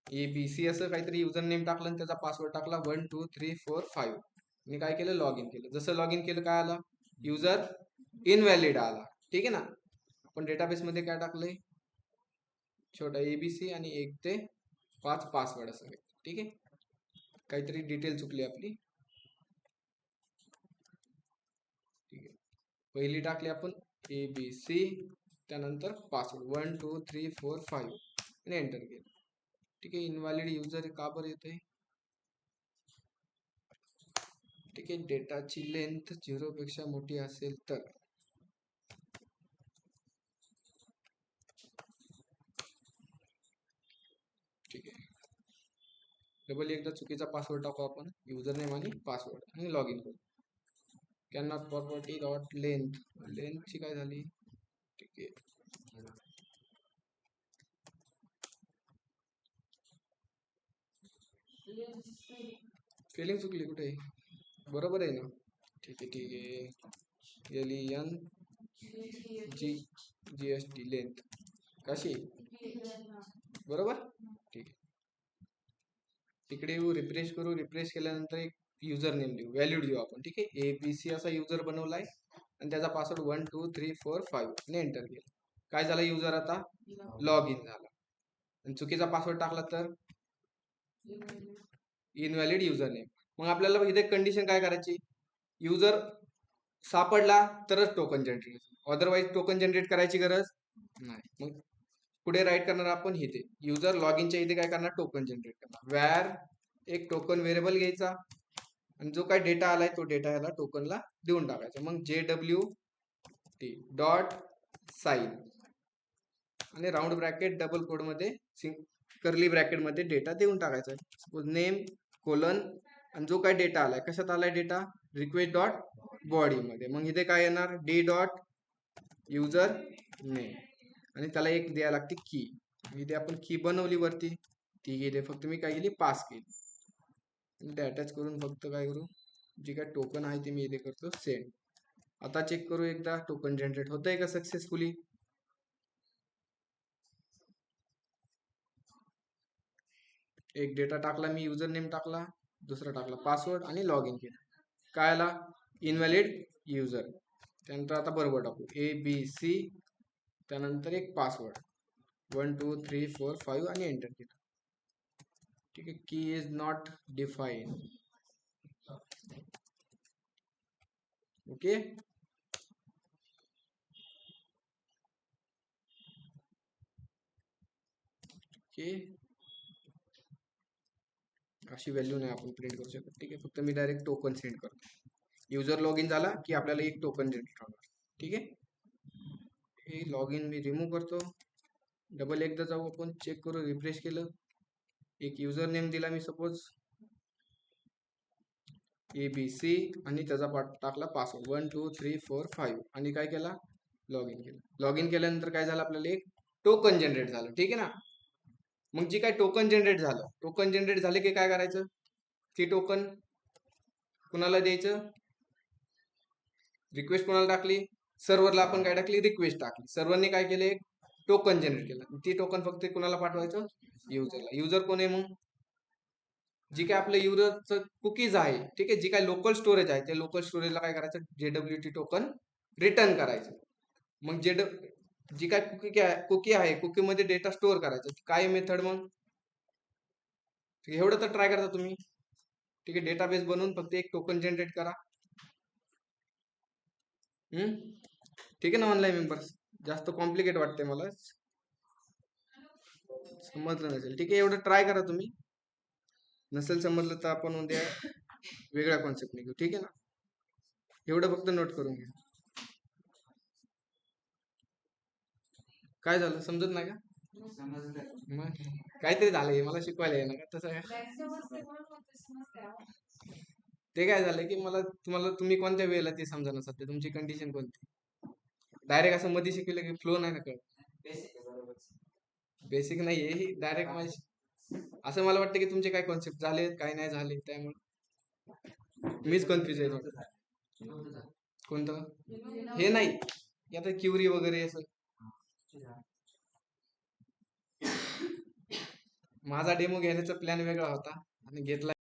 ABC असं काहीतरी युजर नेम टाकलं आणि त्याचा पासवर्ड टाकला 1 2 3 4 5. मी काय केलं? लॉग इन केलं. जसं लॉग इन केलं काय आला? युजर इनव्हॅलिड आला. ठीक आहे ना? आपण डेटाबेस मध्ये काय टाकलंय? छोटा ABC आणि 1 ते 5 पासवर्ड असं. ठीक आहे, काहीतरी डिटेल चुकली आपली. ठीक आहे, पहिली टाकली आपण ABC, त्यानंतर पासवर्ड 1 2 3 4 5 आणि एंटर केलं. ठीक आहे, इनव्हॅलिड युजर का बरं येते? ठीक आहे, डेटाची लेंथ 0 पेक्षा मोठी असेल तर. ठीक आहे, डबल एकदा चुकीचा पासवर्ड टाकू आपण. युजर नेम आणि पासवर्ड आणि लॉग इन करू. कॅनॉट प्रॉपर्टी डॉट लेंथची काय झाली? ठीक आहे, स्पेलिंग चुकली कुठे? बरोबर आहे ना? ठीक आहे LENGST लेंथ कशी? बरोबर. ठीक आहे, तिकडे येऊ. रिफ्रेश करू. रिफ्रेश केल्यानंतर एक युजर नेम देऊ, व्हॅल्यू देऊ आपण. ठीक आहे, ABC असा युजर बनवलाय आणि त्याचा पासवर्ड 1 2 3 4 5 आणि एंटर केलं. काय झालं? युजर आता लॉग इन झाला. आणि चुकीचा पासवर्ड टाकला तर इनव्हॅलिड युजर नेम. मग आपल्याला इथे कंडिशन काय करायची? युजर सापडला तरच token generate, otherwise token generate करायची गरज नाही. मग पुढे राईट करणार आपण इथे युजर लॉग इनच्या इथे काय करणार? टोकन जनरेट करणार. व्हॅर एक टोकन व्हेरिएबल घ्यायचा आणि जो काय डेटा आलाय तो डेटा याला टोकनला देऊन टाकायचा. मग JWT डॉट साइन आणि राऊंड ब्रॅकेट डबल कोड मध्ये कर्ली ब्रॅकेट मध्ये डेटा देऊन टाकायचा. सपोज नेम कोलन आणि जो काय डेटा आलाय, कशात आलाय डेटा? रिक्वेस्ट डॉट बॉडी मध्ये. मग इथे काय येणार? D डॉट युजर नेम आणि त्याला एक द्यायला लागते की. इथे आपण की बनवली वरती, ती इथे फक्त मी काय केली? पास केली. ते अटॅच करून फक्त काय करू? जी काय टोकन आहे ते मी इथे करतो सेंड. आता चेक करू एकदा टोकन जनरेट होतंय का सक्सेसफुली. एक डेटा टाकला मी, युजर नेम टाकला दुसरा टाकला पासवर्ड आणि लॉग इन केलं. काय आला? Invalid user. त्यानंतर आता बरोबर टाकू ABC, त्यानंतर एक पासवर्ड 1 2 3 4 5 आणि एंटर केलं. ठीक आहे. की is not define. Okay. Okay, अशी व्हॅल्यू नाही आपण प्रिंट करू शकत. ठीक आहे. फक्त मी डायरेक्ट टोकन सेंड करतो. युजर लॉग इन झाला की आपल्याला एक टोकन जनरेट होणार. ठीक आहे. हे लॉग इन मी रिमूव्ह करतो. डबल एकदा जाऊ, आपण चेक करू. रिफ्रेश केलं, एक युजर नेम दिला मी सपोज ABC आणि त्याचा टाकला पासवर्ड 1 2 3 4 5 आणि काय केला? लॉग इन केलं. लॉग इन केल्यानंतर काय झालं? आपल्याला एक टोकन जनरेट झालं. ठीक आहे ना. मग जे काय टोकन जनरेट झालं, टोकन जनरेट झाले की काय करायचं? ती टोकन कुणाला द्यायचं? रिक्वेस्ट कोणाला टाकली? सर्व्हरला आपण काय टाकली? रिक्वेस्ट टाकली. सर्व्हरने काय केले? एक टोकन जनरेट केलं. ती टोकन फक्त कुणाला पाठवायचं? युजरला. युजर कोण आहे? मग जी काय आपलं युजरचं कुकीज आहे, ठीक आहे, जी काय लोकल स्टोरेज आहे, त्या लोकल स्टोरेजला काय करायचं? JWT टोकन रिटर्न करायचं. मग जी काय कुकी आहे, कुकीमध्ये डेटा स्टोअर करायचं. काय मेथड? मग एवढं तर ट्राय करता तुम्ही. ठीक आहे. डेटाबेस बनवून फक्त एक टोकन जनरेट करा. ठीक आहे ना. ऑनलाईन मेंबर्स, जास्त कॉम्प्लिकेट वाटते मला, समजलं नसेल. ठीक आहे. एवढं ट्राय करा तुम्ही. नसेल समजलं तर आपण उद्या वेगळ्या कॉन्सेप्टने घेऊ. ठीक आहे ना. एवढं फक्त नोट करून घ्या. काय झालं? समजत नाही का? मग काहीतरी झालंय, मला शिकवायला येणार का तसं काय? ते काय झालं की मला तुम्ही कोणत्या वेळेला ते समजा सध्या तुमची कंडिशन कोणती. डायरेक्ट असं मध्ये शिकवलं की फ्लो नाही ना कळत. बेसिक नाही आहे ही, डायरेक्ट माझी असं मला वाटतं की तुमचे काय कॉन्सेप्ट झाले काय नाही झाले, त्यामुळे मीच कन्फ्युज आहे. कोणतं? हे नाही, आता क्युरी वगैरे असं. माझा डेमो घेण्याचा प्लॅन वेगळा होता आणि घेतला